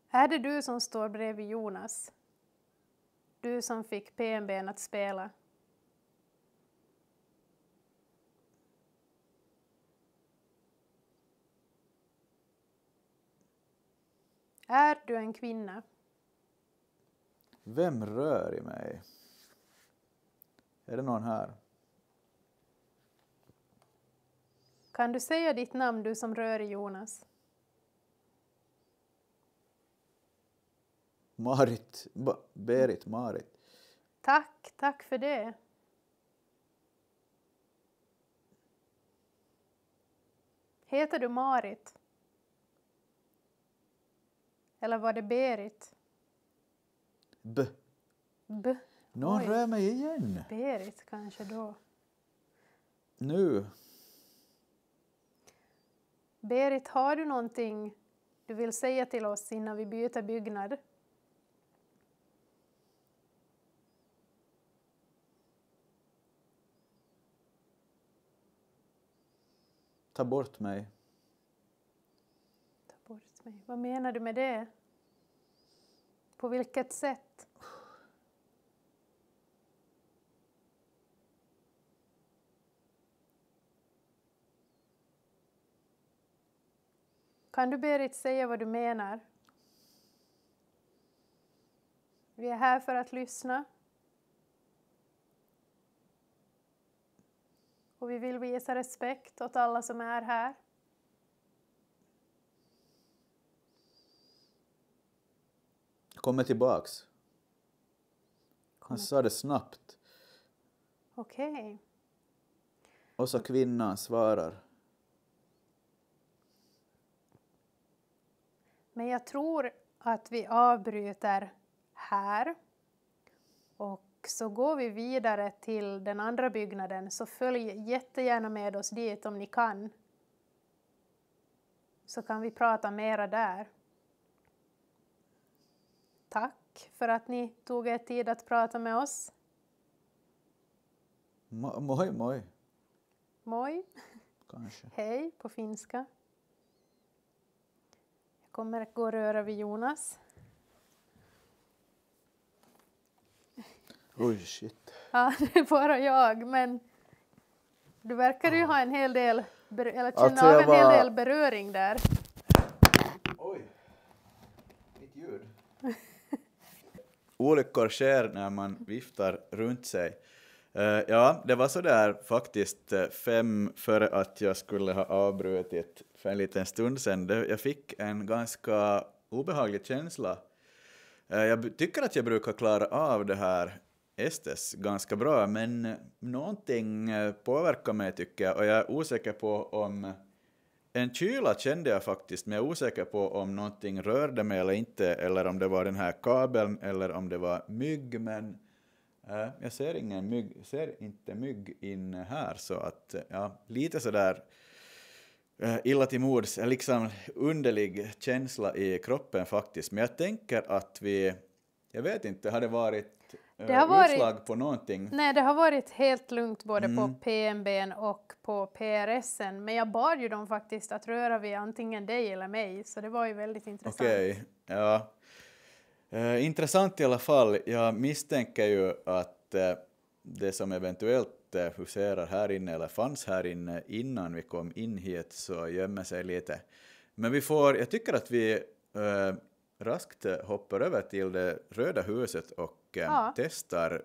Speaker 1: Är det du som står bredvid Jonas? Du som fick PNB:n att spela? Är du en kvinna?
Speaker 2: Vem rör i mig? Är det någon här?
Speaker 1: Kan du säga ditt namn, du som rör i Jonas?
Speaker 2: Marit. Berit, Marit.
Speaker 1: Tack för det. Heter du Marit? Eller var det Berit?
Speaker 2: B. Någon
Speaker 1: Oj.
Speaker 2: rör mig igen.
Speaker 1: Berit kanske då.
Speaker 2: Nu.
Speaker 1: Berit, har du någonting du vill säga till oss innan vi byter byggnad?
Speaker 2: Ta bort mig.
Speaker 1: Ta bort mig. Vad menar du med det? På vilket sätt? Kan du, Berit, säga vad du menar? Vi är här för att lyssna. Och vi vill visa respekt åt alla som är här.
Speaker 2: Kommer tillbaks. Han sa det snabbt.
Speaker 1: Okej.
Speaker 2: Och så kvinnan svarar.
Speaker 1: Men jag tror att vi avbryter här. Och så går vi vidare till den andra byggnaden. Så följ jättegärna med oss dit om ni kan. Så kan vi prata mera där. Tack för att ni tog er tid att prata med oss.
Speaker 2: Moi.
Speaker 1: Moi.
Speaker 2: Kanske.
Speaker 1: Hej på finska. Jag kommer att gå och röra vid Jonas.
Speaker 2: Oj, shit.
Speaker 1: Ja, det är bara jag, men du verkar ju ha en hel del, eller känna
Speaker 2: Alltså,
Speaker 1: av
Speaker 2: jag
Speaker 1: en hel
Speaker 2: var-
Speaker 1: del beröring där.
Speaker 2: Oj. Mitt ljud. Olyckor sker när man viftar runt sig. Ja, det var så där faktiskt 5 före att jag skulle ha avbrutit för en liten stund sedan. Jag fick en ganska obehaglig känsla. Jag tycker att jag brukar klara av det här estes ganska bra, men någonting påverkar mig tycker jag, och jag är osäker på om en kyla kände jag faktiskt, men jag är osäker på om någonting rörde mig eller inte, eller om det var den här kabeln eller om det var mygg, men jag ser ingen mygg, ser inte mygg in här, så att ja, lite sådär illa till mods, liksom underlig känsla i kroppen faktiskt, men jag tänker att jag vet inte, har det varit utslag på någonting?
Speaker 1: Nej, det har varit helt lugnt både på PNB:n och på PRS:en, men jag bad ju dem faktiskt att röra vid antingen dig eller mig, så det var ju väldigt intressant.
Speaker 2: Okej, ja. Intressant i alla fall. Jag misstänker ju att det som eventuellt huserar här inne eller fanns här inne innan vi kom in hit så gömmer sig lite. Men jag tycker att vi raskt hoppar över till det röda huset och testar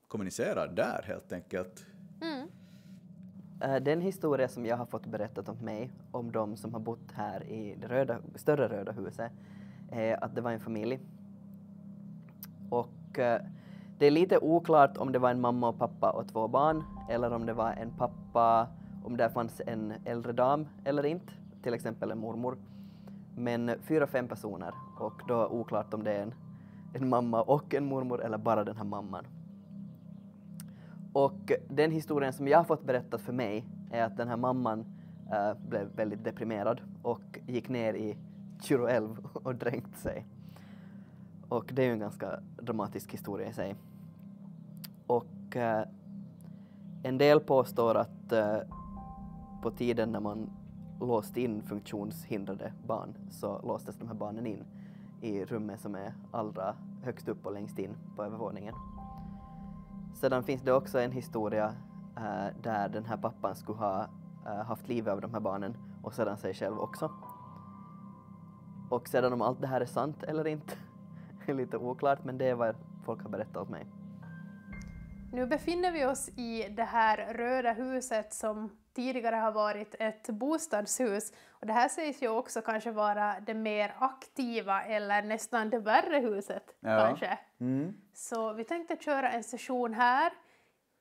Speaker 2: kommunicera där helt enkelt.
Speaker 3: Den historia som jag har fått berättat om mig, om de som har bott här i det större röda huset, är att det var en familj. Och det är lite oklart om det var en mamma och pappa och 2 barn, eller om det var en pappa, om där fanns en äldre dam eller inte, till exempel en mormor. Men 4-5 personer, och då är oklart om det är en mamma och en mormor eller bara den här mamman. Och den historien som jag har fått berättat för mig är att den här mamman blev väldigt deprimerad och gick ner i Tjuroälv och dränkt sig. Och det är ju en ganska dramatisk historia i sig. Och en del påstår att på tiden när man låste in funktionshindrade barn så låstes de här barnen in i rummet som är allra högst upp och längst in på övervåningen. Sedan finns det också en historia där den här pappan skulle ha haft liv över de här barnen och sedan sig själv också. Och sedan om allt det här är sant eller inte är lite oklart, men det är vad folk har berättat åt mig.
Speaker 1: Nu befinner vi oss i det här röda huset som tidigare har varit ett bostadshus. Och det här sägs ju också kanske vara det mer aktiva eller nästan det värre huset. Kanske. Så vi tänkte köra en session här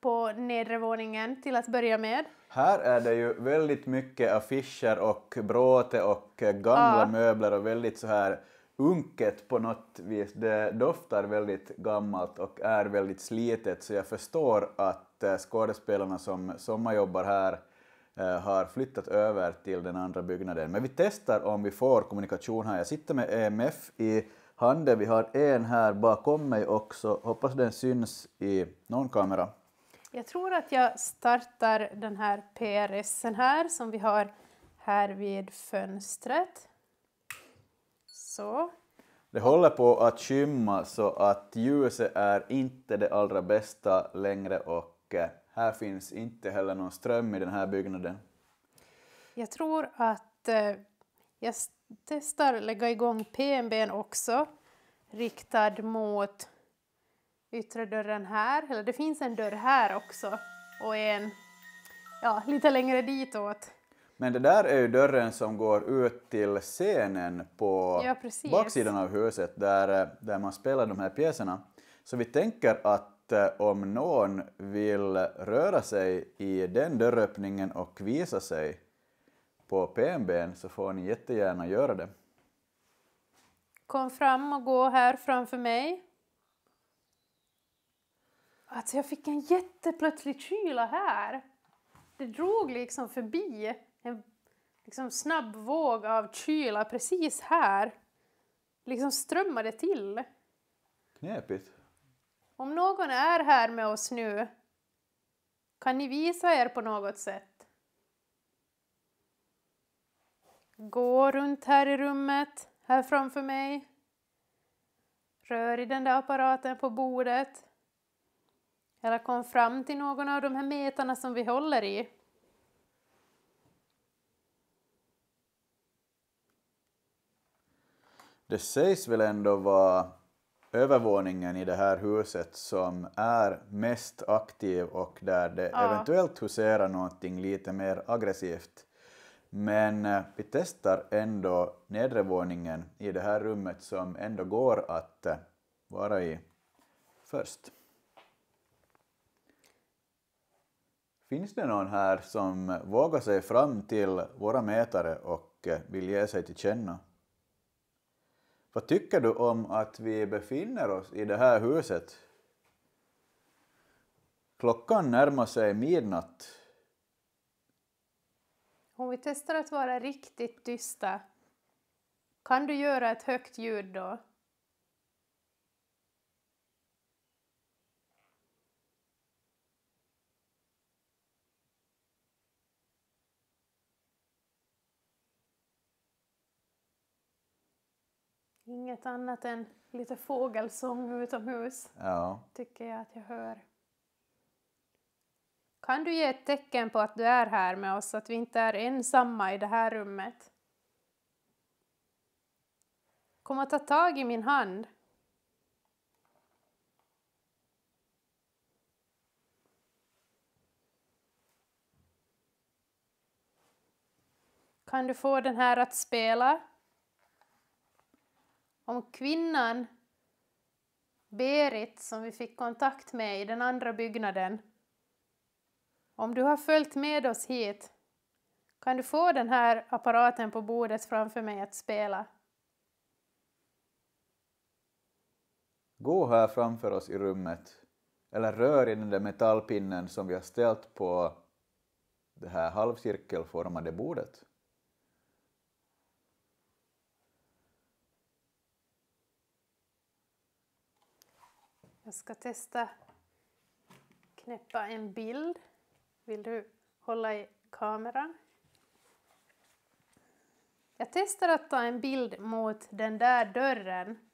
Speaker 1: på nedre våningen till att börja med.
Speaker 2: Här är det ju väldigt mycket affischer och bråte och gamla möbler och väldigt så här unket på något vis. Det doftar väldigt gammalt och är väldigt slitet, så jag förstår att skådespelarna som sommarjobbar här har flyttat över till den andra byggnaden. Men vi testar om vi får kommunikation här. Jag sitter med EMF i handen. Vi har en här bakom mig också. Hoppas den syns i någon kamera.
Speaker 1: Jag tror att jag startar den här PRSen här som vi har här vid fönstret. Så.
Speaker 2: Det håller på att skymma så att ljuset är inte det allra bästa längre och här finns inte heller någon ström i den här byggnaden.
Speaker 1: Jag tror att jag testar lägga igång PMB:n också, riktad mot yttre dörren här. Eller det finns en dörr här också och en lite längre ditåt.
Speaker 2: Men det där är ju dörren som går ut till scenen på baksidan av huset där man spelar de här pjäserna. Så vi tänker att om någon vill röra sig i den dörröppningen och visa sig på PMB:n så får ni jättegärna göra det.
Speaker 1: Kom fram och gå här framför mig. Alltså jag fick en jätteplötslig kyla här. Det drog liksom förbi en snabb våg av kyla precis här. Liksom strömmade till.
Speaker 2: Knepigt.
Speaker 1: Om någon är här med oss nu, kan ni visa er på något sätt? Gå runt här i rummet, här framför mig. Rör i den där apparaten på bordet. Eller kom fram till någon av de här metarna som vi håller i.
Speaker 2: Det sägs väl ändå vara övervåningen i det här huset som är mest aktiv och där det eventuellt huserar någonting lite mer aggressivt. Men vi testar ändå nedre våningen i det här rummet som ändå går att vara i först. Finns det någon här som vågar sig fram till våra mätare och vill ge sig till känna? Vad tycker du om att vi befinner oss i det här huset? Klockan närmar sig midnatt.
Speaker 1: Om vi testar att vara riktigt tysta, kan du göra ett högt ljud då? Inget annat än lite fågelsång utomhus, tycker jag att jag hör. Kan du ge ett tecken på att du är här med oss, att vi inte är ensamma i det här rummet? Kom och ta tag i min hand. Kan du få den här att spela? Om kvinnan Berit som vi fick kontakt med i den andra byggnaden. Om du har följt med oss hit, kan du få den här apparaten på bordet framför mig att spela?
Speaker 2: Gå här framför oss i rummet, eller rör i den där metallpinnen som vi har ställt på det här halvcirkelformade bordet.
Speaker 1: Jag ska testa knäppa en bild. Vill du hålla i kameran? Jag testar att ta en bild mot den där dörren.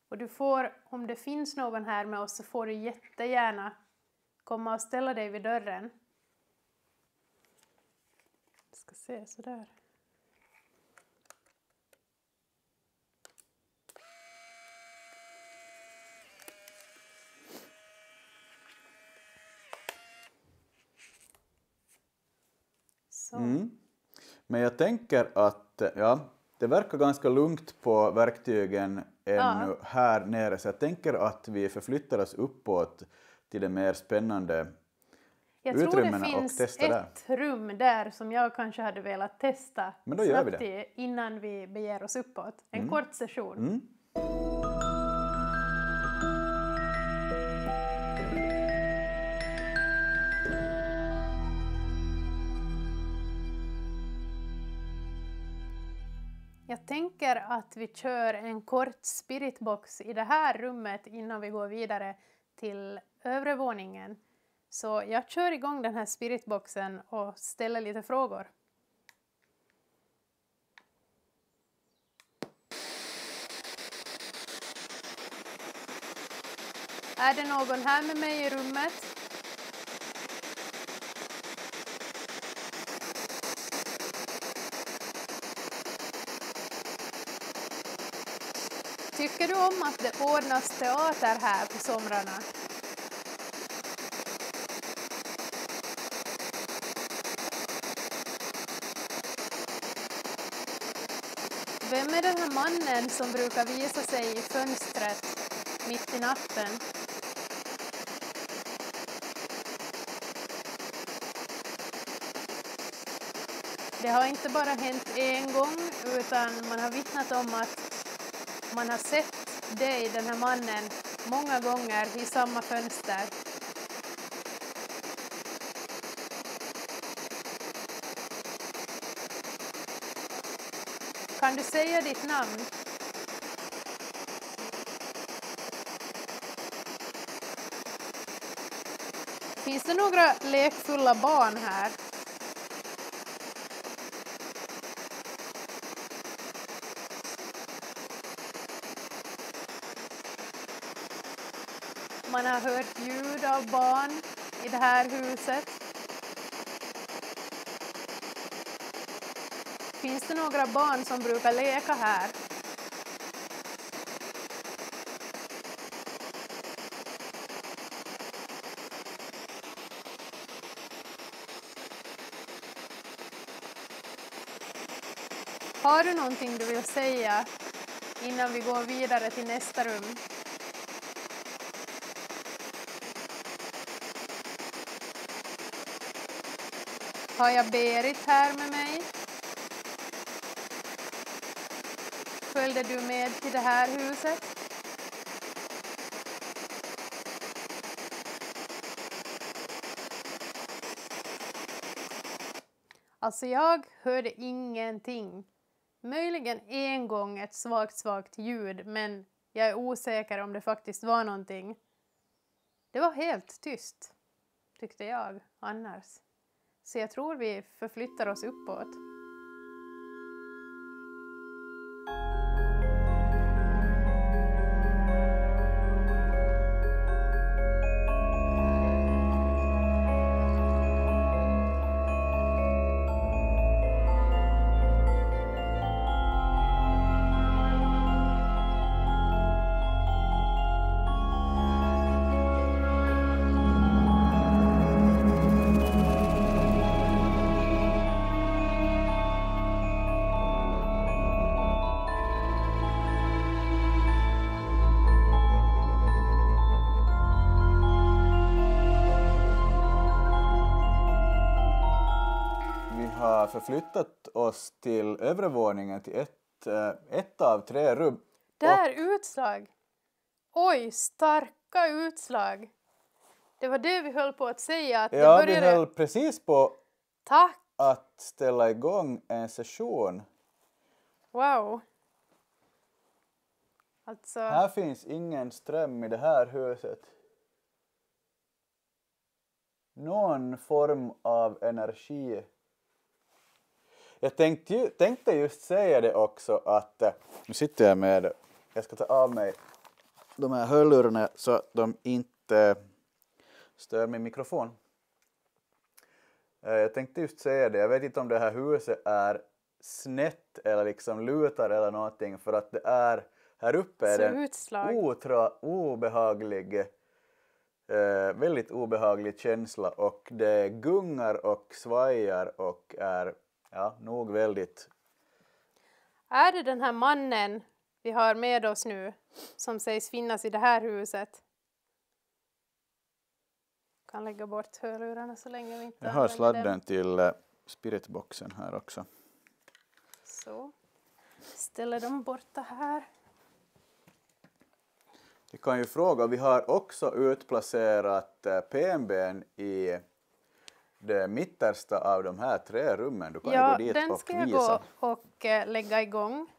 Speaker 1: Och du får, om det finns någon här med oss, så får du jättegärna komma och ställa dig vid dörren. Jag ska se sådär.
Speaker 2: Men jag tänker att det verkar ganska lugnt på verktygen ännu här nere, så jag tänker att vi förflyttar oss uppåt till det mer spännande utrymmena och testar där.
Speaker 1: Jag tror det finns ett rum där som jag kanske hade velat testa.
Speaker 2: Men då gör vi det.
Speaker 1: Innan vi beger oss uppåt. En kort session. Jag tänker att vi kör en kort spiritbox i det här rummet innan vi går vidare till övre våningen. Så jag kör igång den här spiritboxen och ställer lite frågor. Är det någon här med mig i rummet? Tycker du om att det ordnas teater här på somrarna? Vem är den här mannen som brukar visa sig i fönstret mitt i natten? Det har inte bara hänt en gång, utan man har vittnat om att man har sett dig, den här mannen, många gånger i samma fönster. Kan du säga ditt namn? Finns det några lekfulla barn här? Man har hört ljud av barn i det här huset. Finns det några barn som brukar leka här? Har du någonting du vill säga innan vi går vidare till nästa rum? Har jag Berit här med mig? Följde du med till det här huset? Alltså jag hörde ingenting. Möjligen en gång ett svagt ljud, men jag är osäker om det faktiskt var någonting. Det var helt tyst, tyckte jag annars. Så jag tror vi förflyttar oss uppåt.
Speaker 2: har förflyttat oss till övre våningen till ett av 3 rum.
Speaker 1: Där utslag. Oj, starka utslag. Det var det vi höll på att säga. Att
Speaker 2: Ja,
Speaker 1: det började...
Speaker 2: vi höll precis på
Speaker 1: Tack.
Speaker 2: att ställa igång en session.
Speaker 1: Wow. Alltså...
Speaker 2: Här finns ingen ström i det här huset. Någon form av energi. Jag tänkte just säga det också att nu sitter jag med, jag ska ta av mig de här hörlurarna så att de inte stör min mikrofon. Jag tänkte just säga det, jag vet inte om det här huset är snett eller liksom lutar eller någonting för att det är här uppe är det en obehaglig, väldigt obehaglig känsla och det gungar och svajar och är nog väldigt...
Speaker 1: Är det den här mannen vi har med oss nu som sägs finnas i det här huset? Kan lägga bort hörlurarna så länge vi inte
Speaker 2: Jag har sladden
Speaker 1: dem.
Speaker 2: till spiritboxen här också.
Speaker 1: Så. Ställer dem borta här.
Speaker 2: Vi kan ju fråga, vi har också utplacerat PMB:n i det mittersta av de här 3 rummen. Du kan ju gå dit
Speaker 1: den
Speaker 2: och
Speaker 1: ska jag
Speaker 2: visa.
Speaker 1: gå och lägga igång.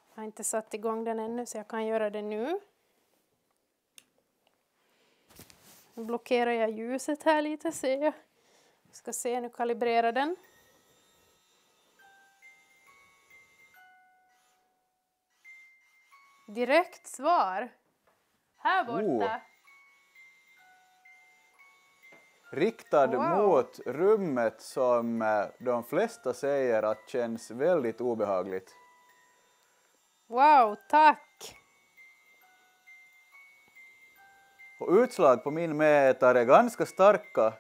Speaker 1: Jag har inte satt igång den ännu så jag kan göra det nu. Nu blockerar jag ljuset här lite ser jag. Vi ska se, nu kalibrerar den. Direkt svar. Här borta.
Speaker 2: Riktad
Speaker 1: Wow.
Speaker 2: mot rummet som de flesta säger att känns väldigt obehagligt.
Speaker 1: Wow, tack.
Speaker 2: Och utslag på min mätare är ganska starka.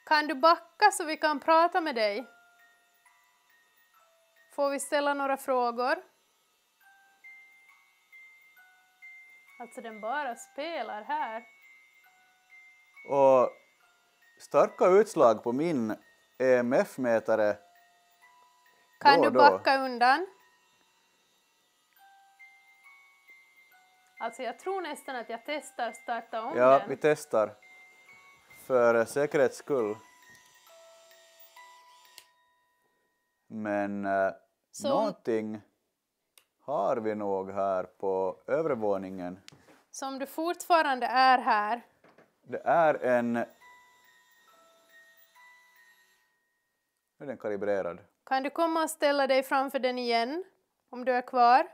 Speaker 1: Kan du backa så vi kan prata med dig? Får vi ställa några frågor? Alltså den bara spelar här.
Speaker 2: Och starka utslag på min EMF-mätare.
Speaker 1: Kan
Speaker 2: då
Speaker 1: du
Speaker 2: och då.
Speaker 1: backa undan? Alltså jag tror nästan att jag testar starta om
Speaker 2: Ja,
Speaker 1: den.
Speaker 2: vi testar. För säkerhets skull. Men någonting har vi nog här på övervåningen.
Speaker 1: Så om du fortfarande är här.
Speaker 2: Det är en... Nu är den kalibrerad.
Speaker 1: Kan du komma och ställa dig framför den igen? Om du är kvar.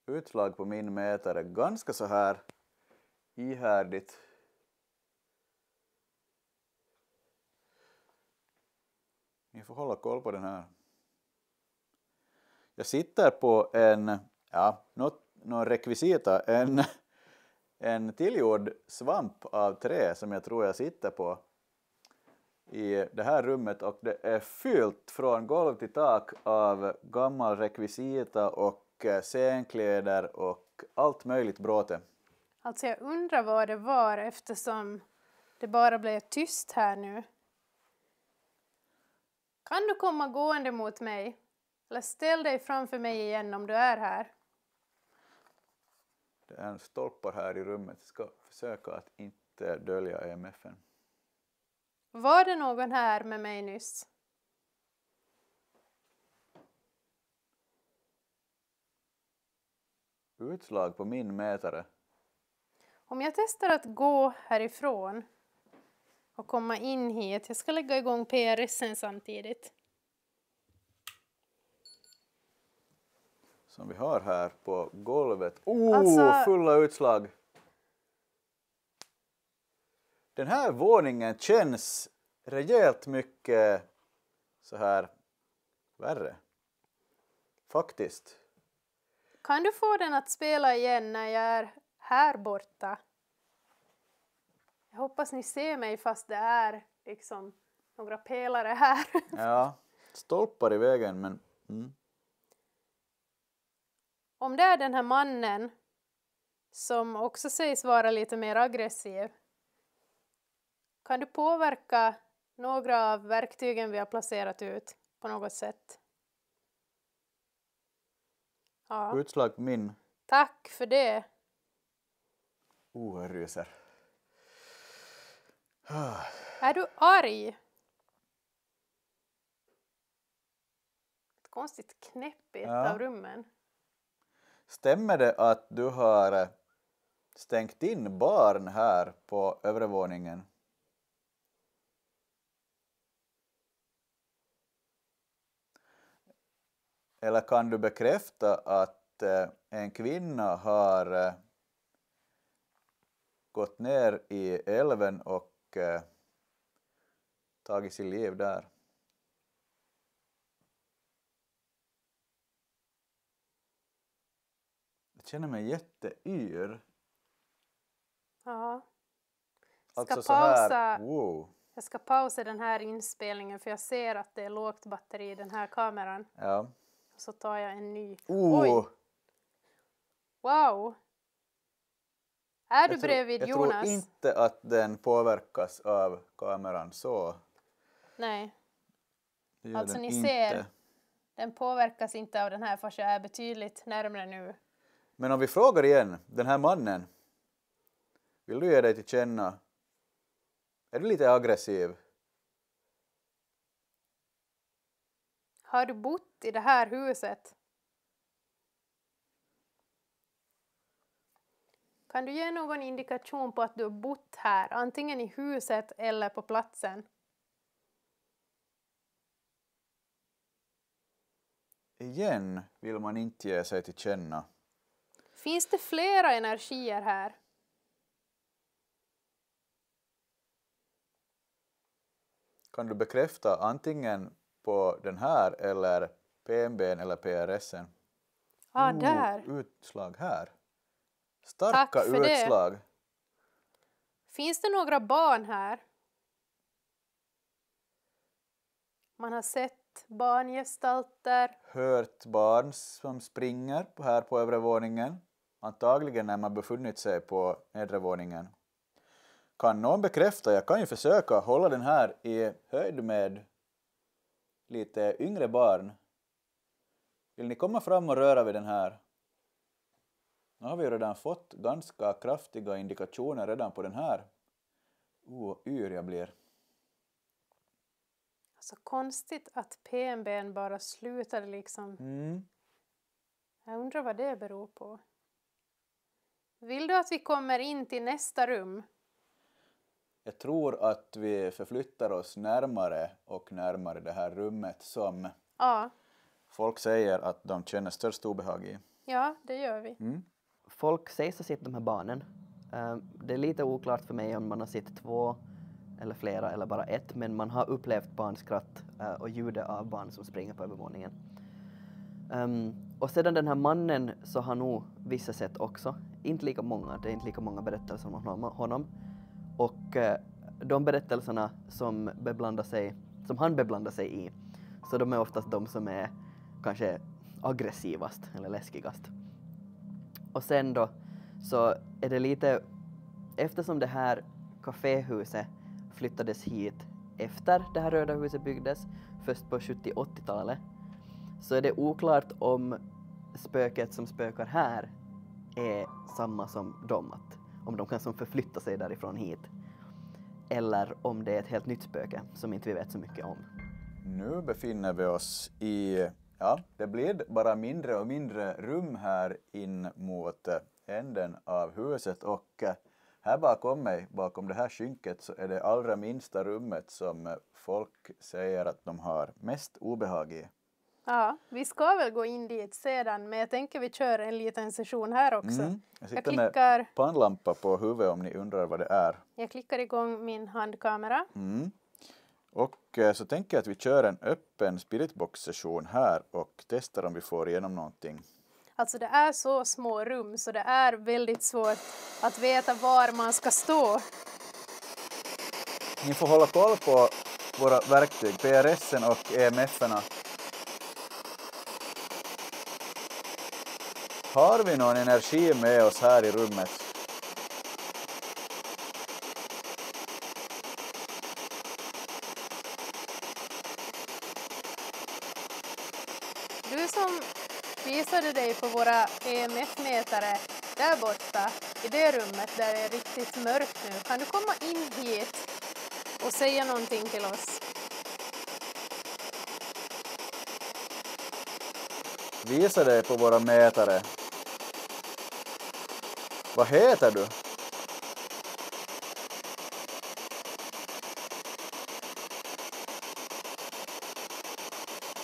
Speaker 2: Utslag på min mätare ganska så här ihärdigt. Ni får hålla koll på den här. Jag sitter på någon rekvisita, en tillgjord svamp av trä som jag tror jag sitter på i det här rummet och det är fyllt från golv till tak av gammal rekvisita och scenkläder och allt möjligt bråte.
Speaker 1: Alltså jag undrar vad det var eftersom det bara blev tyst här nu. Kan du komma gående mot mig? Eller ställ dig framför mig igen om du är här.
Speaker 2: Det är en stolpar här i rummet. Jag ska försöka att inte dölja EMFen.
Speaker 1: Var det någon här med mig nyss?
Speaker 2: Utslag på min mätare.
Speaker 1: Om jag testar att gå härifrån och komma in hit. Jag ska lägga igång PRSen samtidigt.
Speaker 2: Som vi har här på golvet. Fulla utslag. Den här våningen känns rejält mycket så här värre. Faktiskt.
Speaker 1: Kan du få den att spela igen när jag är här borta? Jag hoppas ni ser mig fast det är liksom några pelare här.
Speaker 2: Ja, stolpar i vägen men...
Speaker 1: Om det är den här mannen som också sägs vara lite mer aggressiv. Kan du påverka några av verktygen vi har placerat ut på något sätt? Ja.
Speaker 2: Utslag på min.
Speaker 1: Tack för det.
Speaker 2: Jag ryser.
Speaker 1: Är du arg? Ett konstigt knäpp i ett av rummen.
Speaker 2: Stämmer det att du har stängt in barn här på övre våningen? Eller kan du bekräfta att en kvinna har gått ner i älven och tagit sitt liv där? Jag känner mig jätteyr.
Speaker 1: Ja.
Speaker 2: Alltså
Speaker 1: Ska pausa.
Speaker 2: så här, wow.
Speaker 1: Jag ska pausa den här inspelningen för jag ser att det är lågt batteri i den här kameran.
Speaker 2: Ja.
Speaker 1: Så tar jag en ny.
Speaker 2: Oj!
Speaker 1: Wow! Är du bredvid
Speaker 2: jag
Speaker 1: Jonas?
Speaker 2: tror inte att den påverkas av kameran så.
Speaker 1: Nej.
Speaker 2: Det gör
Speaker 1: Alltså
Speaker 2: den
Speaker 1: ni
Speaker 2: inte.
Speaker 1: ser, den påverkas inte av den här fast jag är betydligt närmare nu.
Speaker 2: Men om vi frågar igen, den här mannen. Vill du ge dig till känna? Är du lite aggressiv?
Speaker 1: Har du bott i det här huset? Kan du ge någon indikation på att du har bott här, antingen i huset eller på platsen?
Speaker 2: Igen vill man inte ge sig till känna.
Speaker 1: Finns det flera energier här?
Speaker 2: Kan du bekräfta antingen på den här eller PMB:n eller PRS:en?
Speaker 1: Där.
Speaker 2: Utslag här.
Speaker 1: Tack
Speaker 2: Starka
Speaker 1: för det.
Speaker 2: utslag.
Speaker 1: Finns det några barn här? Man har sett barngestalter.
Speaker 2: Hört barn som springer här på övre våningen. Antagligen när man befunnit sig på nedre våningen. Kan någon bekräfta? Jag kan ju försöka hålla den här i höjd med lite yngre barn. Vill ni komma fram och röra vid den här? Nu har vi redan fått ganska kraftiga indikationer redan på den här. Yr jag blir.
Speaker 1: Så konstigt att PMB:n bara slutade liksom. Jag undrar vad det beror på. Vill du att vi kommer in till nästa rum?
Speaker 2: Jag tror att vi förflyttar oss närmare och närmare det här rummet som folk säger att de känner störst obehag i.
Speaker 1: Ja, det gör vi.
Speaker 3: Folk sägs ha sett de här barnen. Det är lite oklart för mig om man har sett 2 eller flera eller bara ett, men man har upplevt barnskratt och ljudet av barn som springer på övervåningen. Och sedan den här mannen så har nog vissa sett också. Inte lika många, det är inte lika många berättelser om honom. Och de berättelserna som han beblandar sig i, så de är oftast de som är kanske aggressivast eller läskigast. Och sen då så är det lite, eftersom det här kaféhuset flyttades hit efter det här röda huset byggdes, först på 70-80-talet, så är det oklart om spöket som spökar här är samma som dem, om de kan som förflytta sig därifrån hit, eller om det är ett helt nytt spöke som inte vi vet så mycket om.
Speaker 2: Nu befinner vi oss i, det blir bara mindre och mindre rum här in mot änden av huset, och här bakom mig, bakom det här skynket, så är det allra minsta rummet som folk säger att de har mest obehag i.
Speaker 1: Ja, vi ska väl gå in dit sedan, men jag tänker vi kör en liten session här också.
Speaker 2: Jag sitter med pannlampa på huvudet om ni undrar vad det är.
Speaker 1: Jag klickar igång min handkamera.
Speaker 2: Och så tänker jag att vi kör en öppen spiritbox-session här och testar om vi får igenom någonting.
Speaker 1: Alltså det är så små rum så det är väldigt svårt att veta var man ska stå.
Speaker 2: Ni får hålla koll på våra verktyg, PRS:en och EMF-erna. Har vi någon energi med oss här i rummet?
Speaker 1: Du som visade dig på våra EMF-mätare där borta, i det rummet där det är riktigt mörkt nu, kan du komma in hit och säga någonting till oss?
Speaker 2: Visa dig på våra mätare. Vad heter du?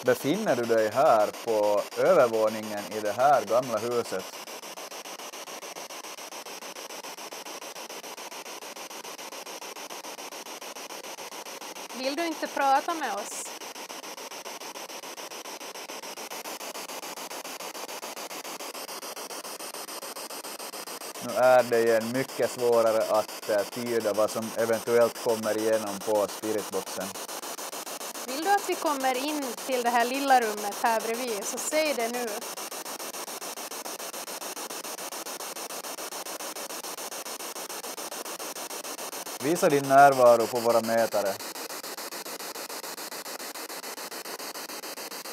Speaker 2: Befinner du dig här på övervåningen i det här gamla huset?
Speaker 1: Vill du inte prata med oss?
Speaker 2: Nu är det igen mycket svårare att tyda vad som eventuellt kommer igenom på spiritboxen.
Speaker 1: Vill du att vi kommer in till det här lilla rummet här bredvid, så säg det nu.
Speaker 2: Visa din närvaro på våra mätare.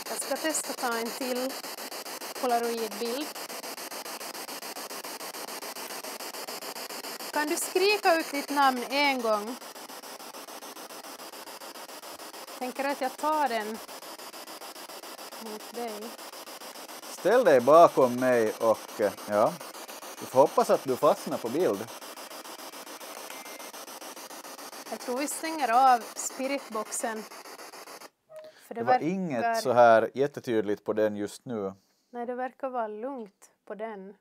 Speaker 1: Jag ska testa ta en till polaroidbild. Kan du skrika ut ditt namn en gång? Tänker att jag tar den mot dig.
Speaker 2: Ställ dig bakom mig och ja, du får hoppas att du fastnar på bild.
Speaker 1: Jag tror vi stänger av spiritboxen. För
Speaker 2: Det var inget så här jättetydligt på den just nu.
Speaker 1: Nej, det verkar vara lugnt på den.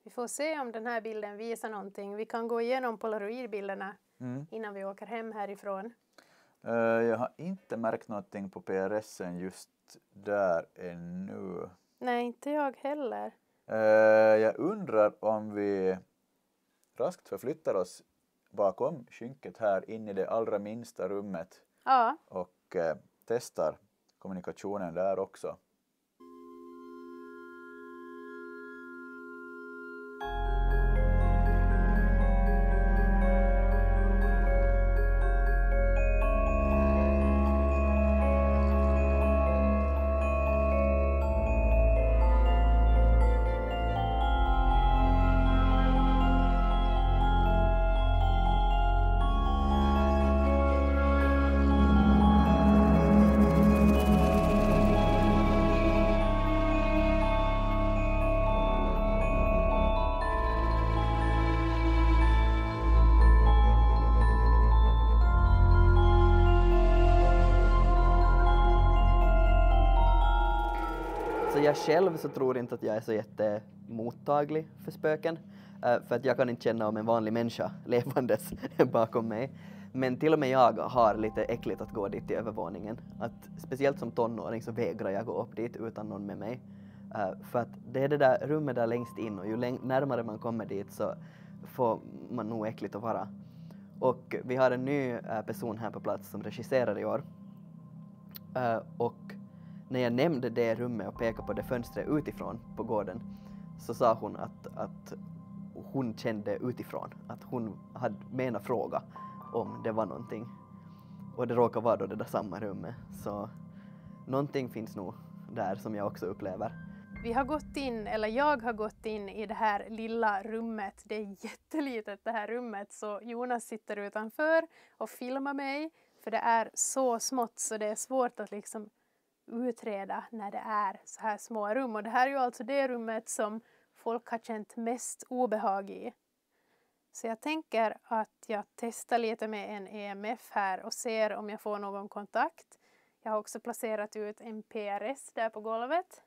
Speaker 1: Vi får se om den här bilden visar någonting. Vi kan gå igenom polaroidbilderna innan vi åker hem härifrån.
Speaker 2: Jag har inte märkt någonting på PRSen just där ännu.
Speaker 1: Nej, inte jag heller.
Speaker 2: Jag undrar om vi raskt förflyttar oss bakom skynket här in i det allra minsta rummet.
Speaker 1: Ja.
Speaker 2: Och testar kommunikationen där också.
Speaker 3: Så jag själv så tror inte att jag är så jättemottaglig för spöken. För att jag kan inte känna om en vanlig människa levandes bakom mig. Men till och med jag har lite äckligt att gå dit till övervåningen. Att speciellt som tonåring så vägrar jag gå upp dit utan någon med mig. För att det är det där rummet där längst in och ju närmare man kommer dit så får man nog äckligt att vara. Och vi har en ny person här på plats som regisserar i år. Och när jag nämnde det rummet och pekade på det fönstret utifrån på gården så sa hon att hon kände utifrån att hon hade menat fråga om det var någonting. Och det råkar vara då det där samma rummet. Så någonting finns nog där som jag också upplever.
Speaker 1: Vi har gått in, eller jag har gått in i det här lilla rummet. Det är jättelitet det här rummet, så Jonas sitter utanför och filmar mig. För det är så smått så det är svårt att liksom utreda när det är så här små rum. Och det här är ju alltså det rummet som folk har känt mest obehag i. Så jag tänker att jag testar lite med en EMF här och ser om jag får någon kontakt. Jag har också placerat ut en PRS där på golvet.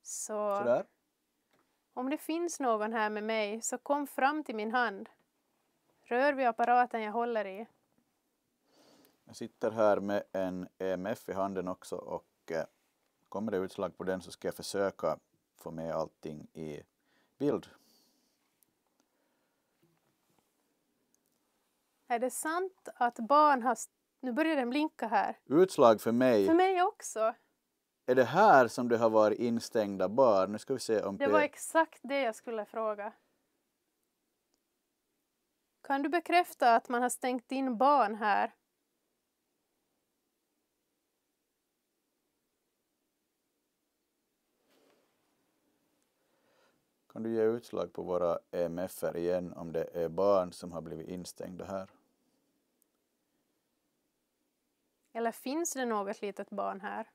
Speaker 1: Så om det finns någon här med mig så kom fram till min hand. Rör vid apparaten jag håller i.
Speaker 2: Jag sitter här med en EMF i handen också och kommer det utslag på den så ska jag försöka få med allting i bild.
Speaker 1: Är det sant att barn har... Nu börjar den blinka här.
Speaker 2: Utslag för mig.
Speaker 1: För mig också.
Speaker 2: är det här som det har varit instängda barn? Nu ska vi se om
Speaker 1: Det var exakt det jag skulle fråga. Kan du bekräfta att man har stängt in barn här?
Speaker 2: Kan du ge utslag på våra EMF-er igen om det är barn som har blivit instängda här?
Speaker 1: Eller finns det något litet barn här?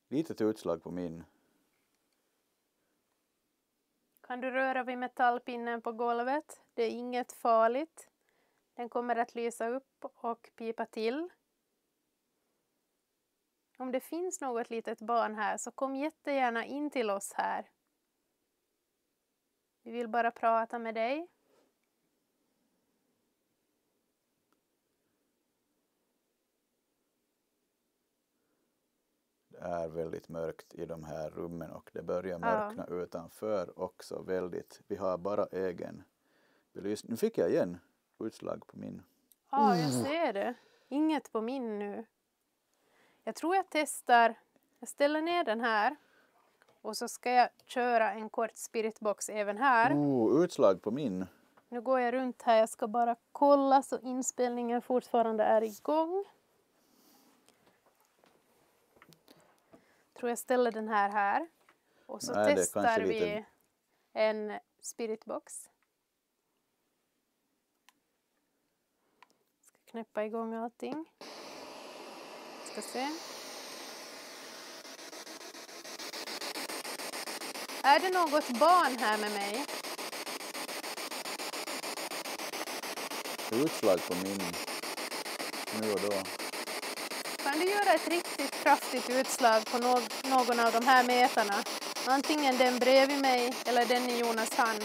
Speaker 2: Litet utslag på min.
Speaker 1: Kan du röra vid metallpinnen på golvet? Det är inget farligt. Den kommer att lysa upp och pipa till. Om det finns något litet barn här så kom jättegärna in till oss här. Vi vill bara prata med dig.
Speaker 2: Det är väldigt mörkt i de här rummen och det börjar mörkna utanför också väldigt. Vi har bara egen belysning. Nu fick jag igen utslag på min.
Speaker 1: Ja, jag ser det. Inget på min nu. Jag tror jag testar. Jag ställer ner den här. Och så ska jag köra en kort spiritbox även här.
Speaker 2: Utslag på min.
Speaker 1: Nu går jag runt här. Jag ska bara kolla så inspelningen fortfarande är igång. Tror jag ställer den här. Och så testar vi en spiritbox. Ska knäppa igång allting. Ska se. Är det något barn här med mig?
Speaker 2: Utslag på min. Nu och då.
Speaker 1: Kan du göra ett riktigt kraftigt utslag på någon av de här metarna? Antingen den bredvid mig eller den i Jonas hand.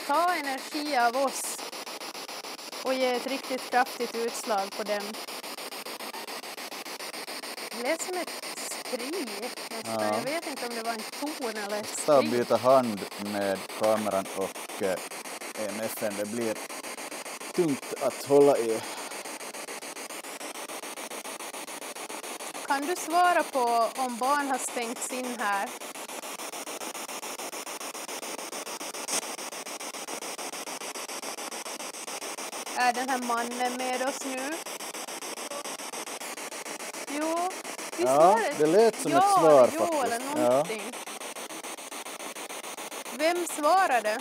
Speaker 1: Ta energi av oss och ge ett riktigt kraftigt utslag på dem. Det lät som ett skri nästan. Jag vet inte om det var en ton eller ett skri.
Speaker 2: Jag ska byta hand med kameran och EMF:en. Det blir tungt att hålla i.
Speaker 1: Kan du svara på om barn har stängts in här? Är den här mannen med oss nu? Jo, visst
Speaker 2: det lät som ett svar faktiskt.
Speaker 1: Eller någonting. Vem svarade?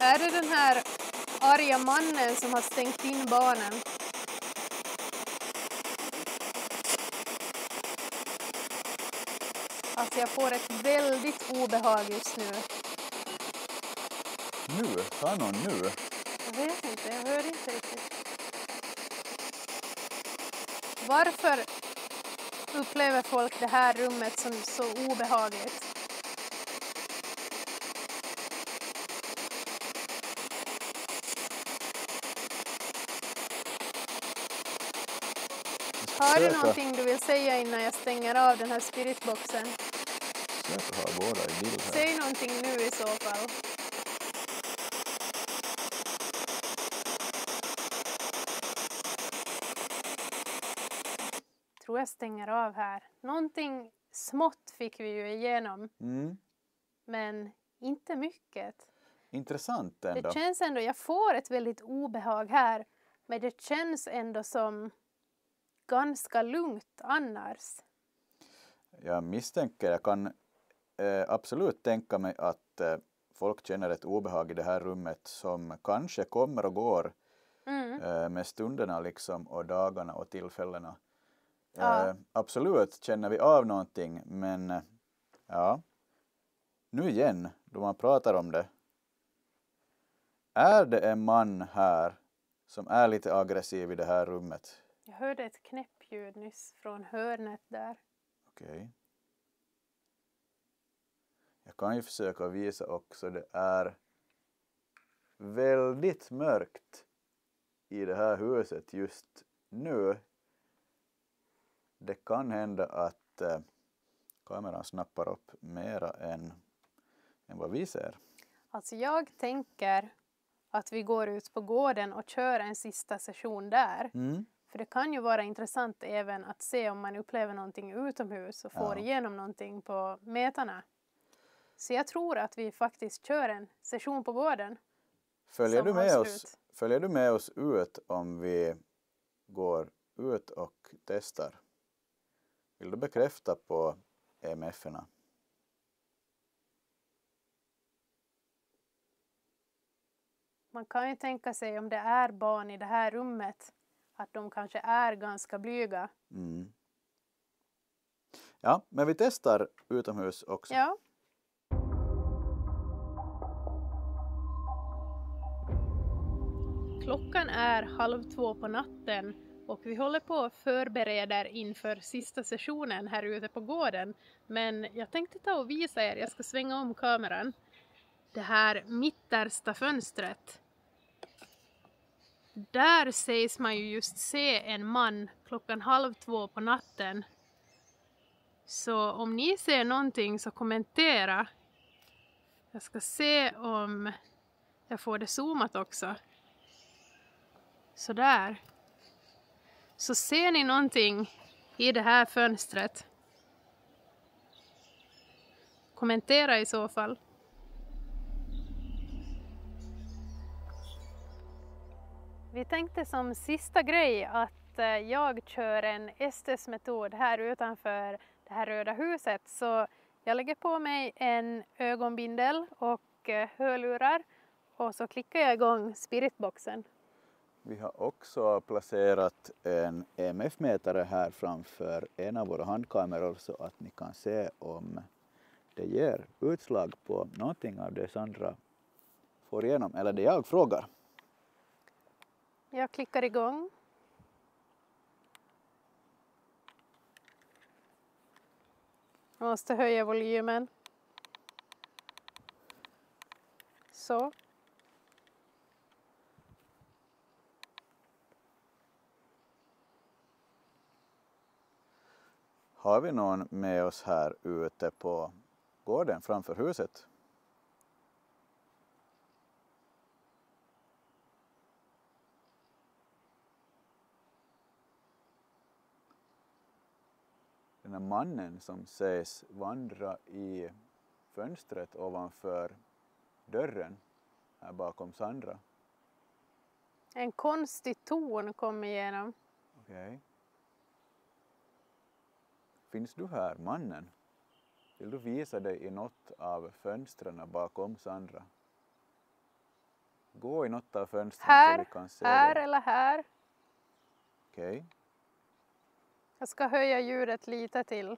Speaker 1: Är det den här arga mannen som har stängt in barnen? Alltså jag får ett väldigt obehag just nu.
Speaker 2: Nu? Sa någon nu?
Speaker 1: Jag vet inte, jag hör inte riktigt. Varför upplever folk det här rummet som så obehagligt? Har du någonting du vill säga innan jag stänger av den här spiritboxen?
Speaker 2: Jag har båda i bild här.
Speaker 1: Säg någonting nu i så fall. Tror jag stänger av här. Någonting smått fick vi ju igenom. Men inte mycket.
Speaker 2: Intressant ändå.
Speaker 1: Det känns ändå, jag får ett väldigt obehag här. Men det känns ändå som ganska lugnt annars.
Speaker 2: Jag misstänker, jag kan absolut tänka mig att folk känner ett obehag i det här rummet som kanske kommer och går med stunderna liksom och dagarna och tillfällena. Absolut känner vi av någonting, men ja, nu igen då man pratar om det. Är det en man här som är lite aggressiv i det här rummet?
Speaker 1: Jag hörde ett knäppljud nyss från hörnet där.
Speaker 2: Okej. Jag kan ju försöka visa också, det är väldigt mörkt i det här huset just nu. Det kan hända att kameran snappar upp mera än vad vi ser.
Speaker 1: Alltså jag tänker att vi går ut på gården och kör en sista session där. För det kan ju vara intressant även att se om man upplever någonting utomhus och får igenom någonting på metarna. Så jag tror att vi faktiskt kör en session på gården.
Speaker 2: Följer du med oss ut om vi går ut och testar? Vill du bekräfta på EMF-erna?
Speaker 1: Man kan ju tänka sig om det är barn i det här rummet att de kanske är ganska blyga.
Speaker 2: Ja, men vi testar utomhus också.
Speaker 1: Ja. Klockan är 1:30 på natten och vi håller på och förbereder inför sista sessionen här ute på gården. Men jag tänkte ta och visa er, jag ska svänga om kameran. Det här mittersta fönstret. Där sägs man ju just se en man klockan 1:30 på natten. Så om ni ser någonting så kommentera. Jag ska se om jag får det zoomat också. Sådär. Så ser ni någonting i det här fönstret. Kommentera i så fall. Vi tänkte som sista grej att jag kör en Estes-metod här utanför det här röda huset. Så jag lägger på mig en ögonbindel och hörlurar och så klickar jag igång spiritboxen.
Speaker 2: Vi har också placerat en EMF-mätare här framför en av våra handkameror så att ni kan se om det ger utslag på någonting av det Sandra får igenom, eller det jag frågar.
Speaker 1: Jag klickar igång. Jag måste höja volymen. Så.
Speaker 2: Har vi någon med oss här ute på gården framför huset? Den här mannen som sägs vandra i fönstret ovanför dörren här bakom Sandra.
Speaker 1: En konstig ton kom igenom.
Speaker 2: Okej. Finns du här, mannen? Vill du visa dig i något av fönstren bakom Sandra? Gå i något av fönstren så vi kan se
Speaker 1: här
Speaker 2: dig.
Speaker 1: eller här.
Speaker 2: Okej.
Speaker 1: Jag ska höja ljudet lite till.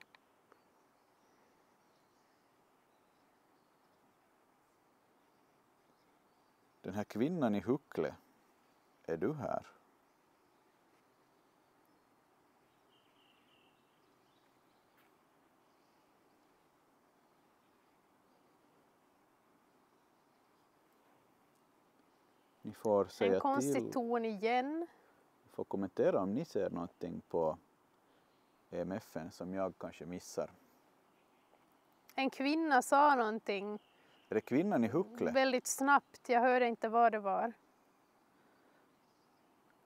Speaker 2: Den här kvinnan i huckle, är du här? Ni får säga
Speaker 1: En konstig
Speaker 2: till.
Speaker 1: ton igen.
Speaker 2: Ni får kommentera om ni ser någonting på EMFen som jag kanske missar.
Speaker 1: En kvinna sa någonting.
Speaker 2: Är det kvinnan i huckle?
Speaker 1: Väldigt snabbt. Jag hörde inte vad det var.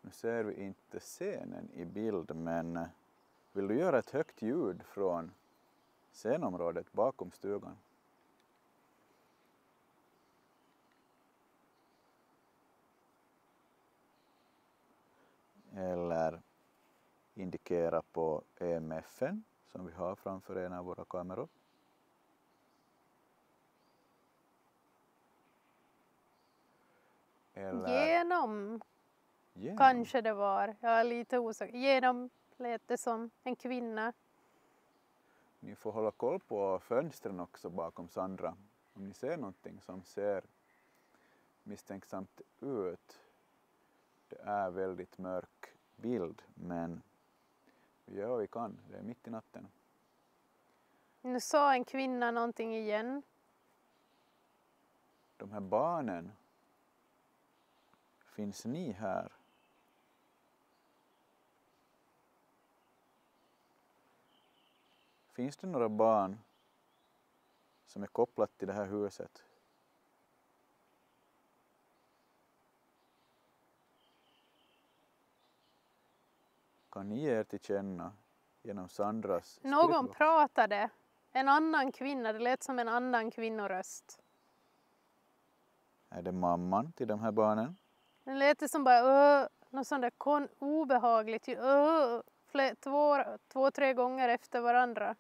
Speaker 2: Nu ser vi inte scenen i bild, men vill du göra ett högt ljud från scenområdet bakom stugan? Eller indikera på EMFen som vi har framför en av våra kameror. Eller
Speaker 1: Genom. Kanske det var. Jag är lite osäker. Genom lät det som en kvinna.
Speaker 2: Ni får hålla koll på fönstren också bakom Sandra. Om ni ser någonting som ser misstänksamt ut. Det är väldigt mörk bild, men vi gör vad vi kan. Det är mitt i natten.
Speaker 1: Nu sa en kvinna någonting igen.
Speaker 2: De här barnen, finns ni här? Finns det några barn som är kopplat till det här huset? kan ni ge er till känna genom Sandras
Speaker 1: Någon
Speaker 2: skriftbox?
Speaker 1: pratade. En annan kvinna. Det lät som en annan kvinnoröst.
Speaker 2: Är det mamman till de här barnen?
Speaker 1: Det lät som bara något sånt där obehagligt. Två, tre gånger efter varandra.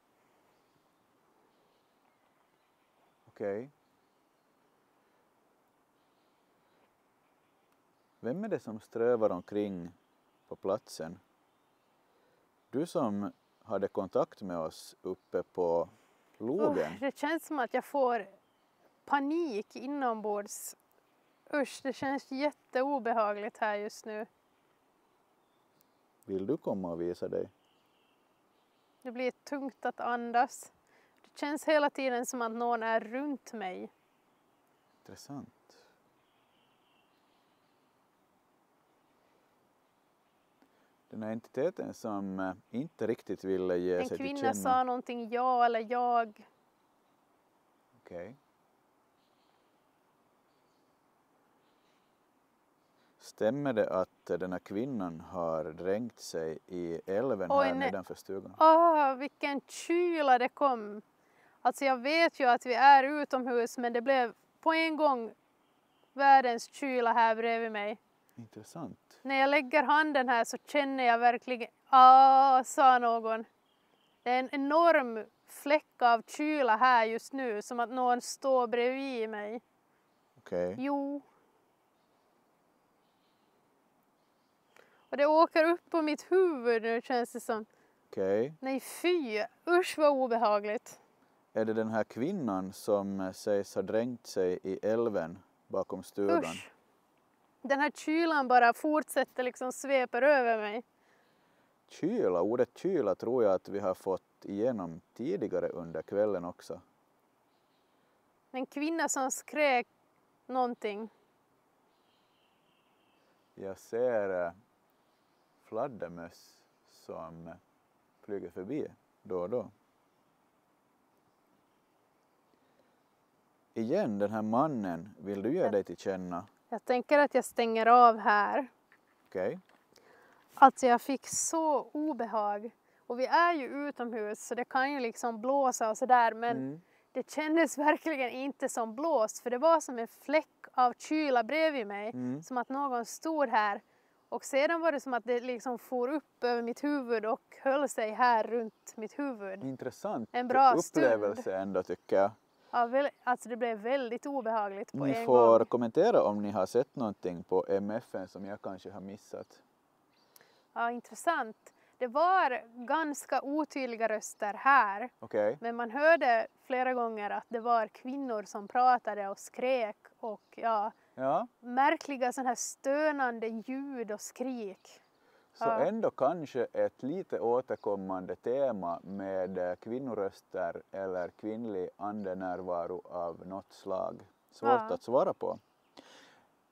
Speaker 2: Okej. Vem är det som strövar omkring på platsen? Du som hade kontakt med oss uppe på logen.
Speaker 1: Det känns som att jag får panik inombords. Usch, det känns jätteobehagligt här just nu.
Speaker 2: Vill du komma och visa dig?
Speaker 1: Det blir tungt att andas. Det känns hela tiden som att någon är runt mig.
Speaker 2: Intressant. Den här entiteten som inte riktigt ville ge
Speaker 1: En
Speaker 2: sig till
Speaker 1: kvinna
Speaker 2: känna.
Speaker 1: sa någonting ja eller jag.
Speaker 2: Okej. Stämmer det att den här kvinnan har dränkt sig i älven
Speaker 1: Oj,
Speaker 2: här
Speaker 1: nej.
Speaker 2: nedanför stugan?
Speaker 1: Vilken kyla det kom. Alltså jag vet ju att vi är utomhus men det blev på en gång världens kyla här bredvid mig.
Speaker 2: Intressant.
Speaker 1: När jag lägger handen här så känner jag verkligen, sa någon. Det är en enorm fläck av kyla här just nu, som att någon står bredvid mig.
Speaker 2: Okej.
Speaker 1: Jo. Och det åker upp på mitt huvud nu känns det som.
Speaker 2: Okej.
Speaker 1: Nej fy, usch vad obehagligt.
Speaker 2: Är det den här kvinnan som sägs ha dränkt sig i älven bakom stugan?
Speaker 1: Usch. Den här kylan bara fortsätter liksom sveper över mig.
Speaker 2: Kyla, ordet kyla tror jag att vi har fått igenom tidigare under kvällen också.
Speaker 1: En kvinna som skrek någonting.
Speaker 2: Jag ser fladdermöss som flyger förbi då och då. Igen, den här mannen, vill du ge dig till känna?
Speaker 1: Jag tänker att jag stänger av här.
Speaker 2: Okej.
Speaker 1: Alltså jag fick så obehag. Och vi är ju utomhus så det kan ju liksom blåsa och sådär. Men det kändes verkligen inte som blåst. För det var som en fläck av kyla bredvid mig. Som att någon stod här. Och sedan var det som att det liksom for upp över mitt huvud och höll sig här runt mitt huvud.
Speaker 2: Intressant
Speaker 1: En bra
Speaker 2: upplevelse ändå tycker jag.
Speaker 1: Ja, alltså det blev väldigt obehagligt på
Speaker 2: Ni
Speaker 1: en
Speaker 2: får
Speaker 1: gång.
Speaker 2: kommentera om ni har sett någonting på MFN som jag kanske har missat.
Speaker 1: Ja, intressant. Det var ganska otydliga röster här.
Speaker 2: Okej.
Speaker 1: Men man hörde flera gånger att det var kvinnor som pratade och skrek. Och ja, märkliga sådana här stönande ljud och skrik.
Speaker 2: Så ändå kanske ett lite återkommande tema med kvinnoröster eller kvinnlig andenärvaro av något slag. Svårt att svara på.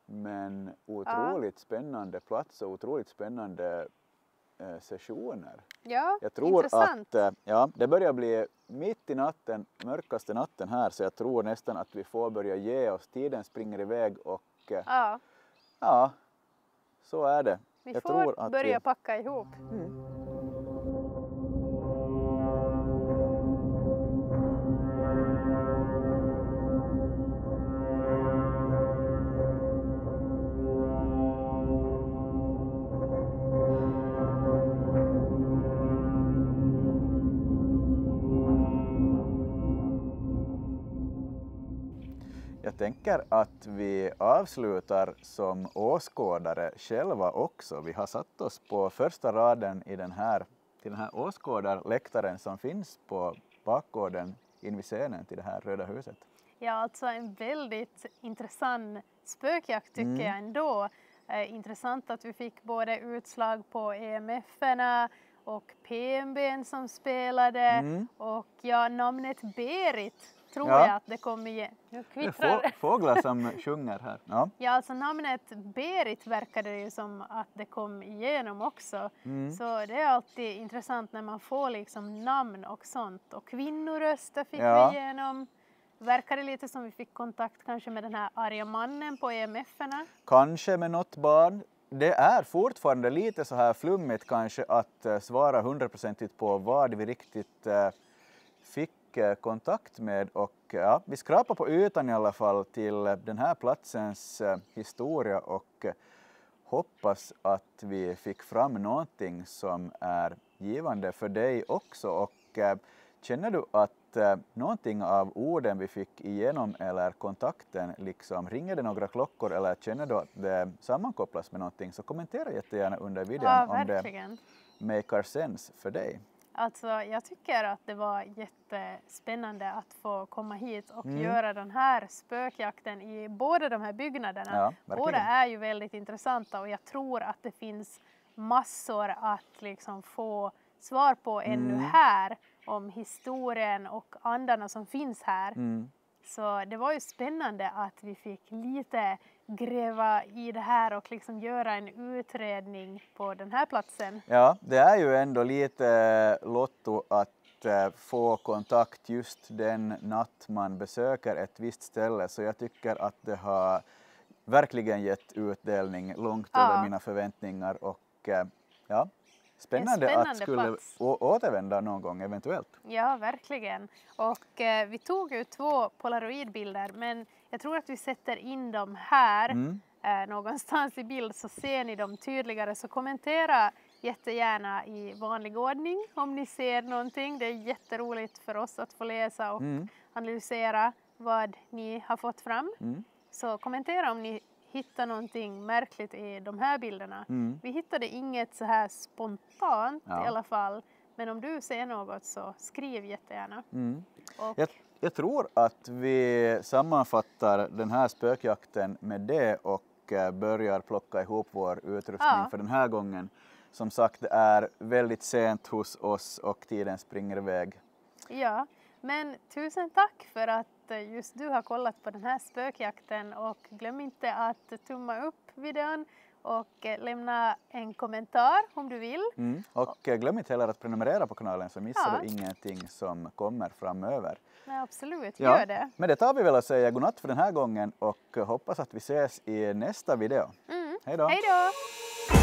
Speaker 2: Men otroligt spännande plats och otroligt spännande sessioner.
Speaker 1: Ja,
Speaker 2: jag tror
Speaker 1: intressant.
Speaker 2: Att det börjar bli mitt i natten, mörkaste natten här, så jag tror nästan att vi får börja ge oss. Tiden springer iväg och ja, så är det.
Speaker 1: Vi
Speaker 2: jag
Speaker 1: får
Speaker 2: tror att
Speaker 1: börja packa ihop.
Speaker 2: Jag tänker att vi avslutar som åskådare själva också. Vi har satt oss på första raden i den här åskådarläktaren som finns på bakgården invid scenen till det här Röda huset.
Speaker 1: Ja, alltså en väldigt intressant spökjakt tycker jag ändå. Intressant att vi fick både utslag på EMF-erna och PMB:n som spelade och namnet Berit tror jag att det kom igen. Nu kvittrar det.
Speaker 2: Fåglar som sjunger här.
Speaker 1: Ja, alltså namnet Berit verkade det ju som att det kom igenom också. Så det är alltid intressant när man får liksom namn och sånt. Och kvinnoröster fick vi igenom. Verkade lite som vi fick kontakt kanske med den här arga mannen på EMF-erna.
Speaker 2: Kanske med något barn. det är fortfarande lite så här flummigt kanske att svara 100% på vad vi riktigt fick kontakt med, och ja, vi skrapar på ytan i alla fall till den här platsens historia och hoppas att vi fick fram någonting som är givande för dig också. Och känner du att någonting av orden vi fick igenom eller kontakten, liksom ringer det några klockor eller känner du att det sammankopplas med någonting, så kommentera jättegärna under videon om det makar sense för dig.
Speaker 1: Alltså, jag tycker att det var jättespännande att få komma hit och göra den här spökjakten i båda de här byggnaderna.
Speaker 2: Ja,
Speaker 1: båda är ju väldigt intressanta och jag tror att det finns massor att liksom få svar på ännu här om historien och andarna som finns här. Så det var ju spännande att vi fick lite gräva i det här och liksom göra en utredning på den här platsen.
Speaker 2: Ja, det är ju ändå lite lotto att få kontakt just den natt man besöker ett visst ställe, så jag tycker att det har verkligen gett utdelning långt över mina förväntningar, och ja, spännande att skulle återvända någon gång eventuellt.
Speaker 1: Ja, verkligen. Och vi tog ju 2 polaroidbilder, men jag tror att vi sätter in dem här någonstans i bild, så ser ni dem tydligare. Så kommentera jättegärna i vanlig ordning om ni ser någonting. Det är jätteroligt för oss att få läsa och analysera vad ni har fått fram. Så kommentera om ni hittar någonting märkligt i de här bilderna. Vi hittade inget så här spontant i alla fall. Men om du ser något så skriv jättegärna. Och
Speaker 2: jag tror att vi sammanfattar den här spökjakten med det och börjar plocka ihop vår utrustning för den här gången. Som sagt, det är väldigt sent hos oss och tiden springer iväg.
Speaker 1: Ja, men tusen tack för att just du har kollat på den här spökjakten, och glöm inte att tumma upp videon och lämna en kommentar om du vill.
Speaker 2: Och glöm inte heller att prenumerera på kanalen, så missar du ingenting som kommer framöver.
Speaker 1: Nej, absolut, gör det.
Speaker 2: Men det tar vi väl att säga godnatt för den här gången och hoppas att vi ses i nästa video. Hej då!
Speaker 1: Hej då!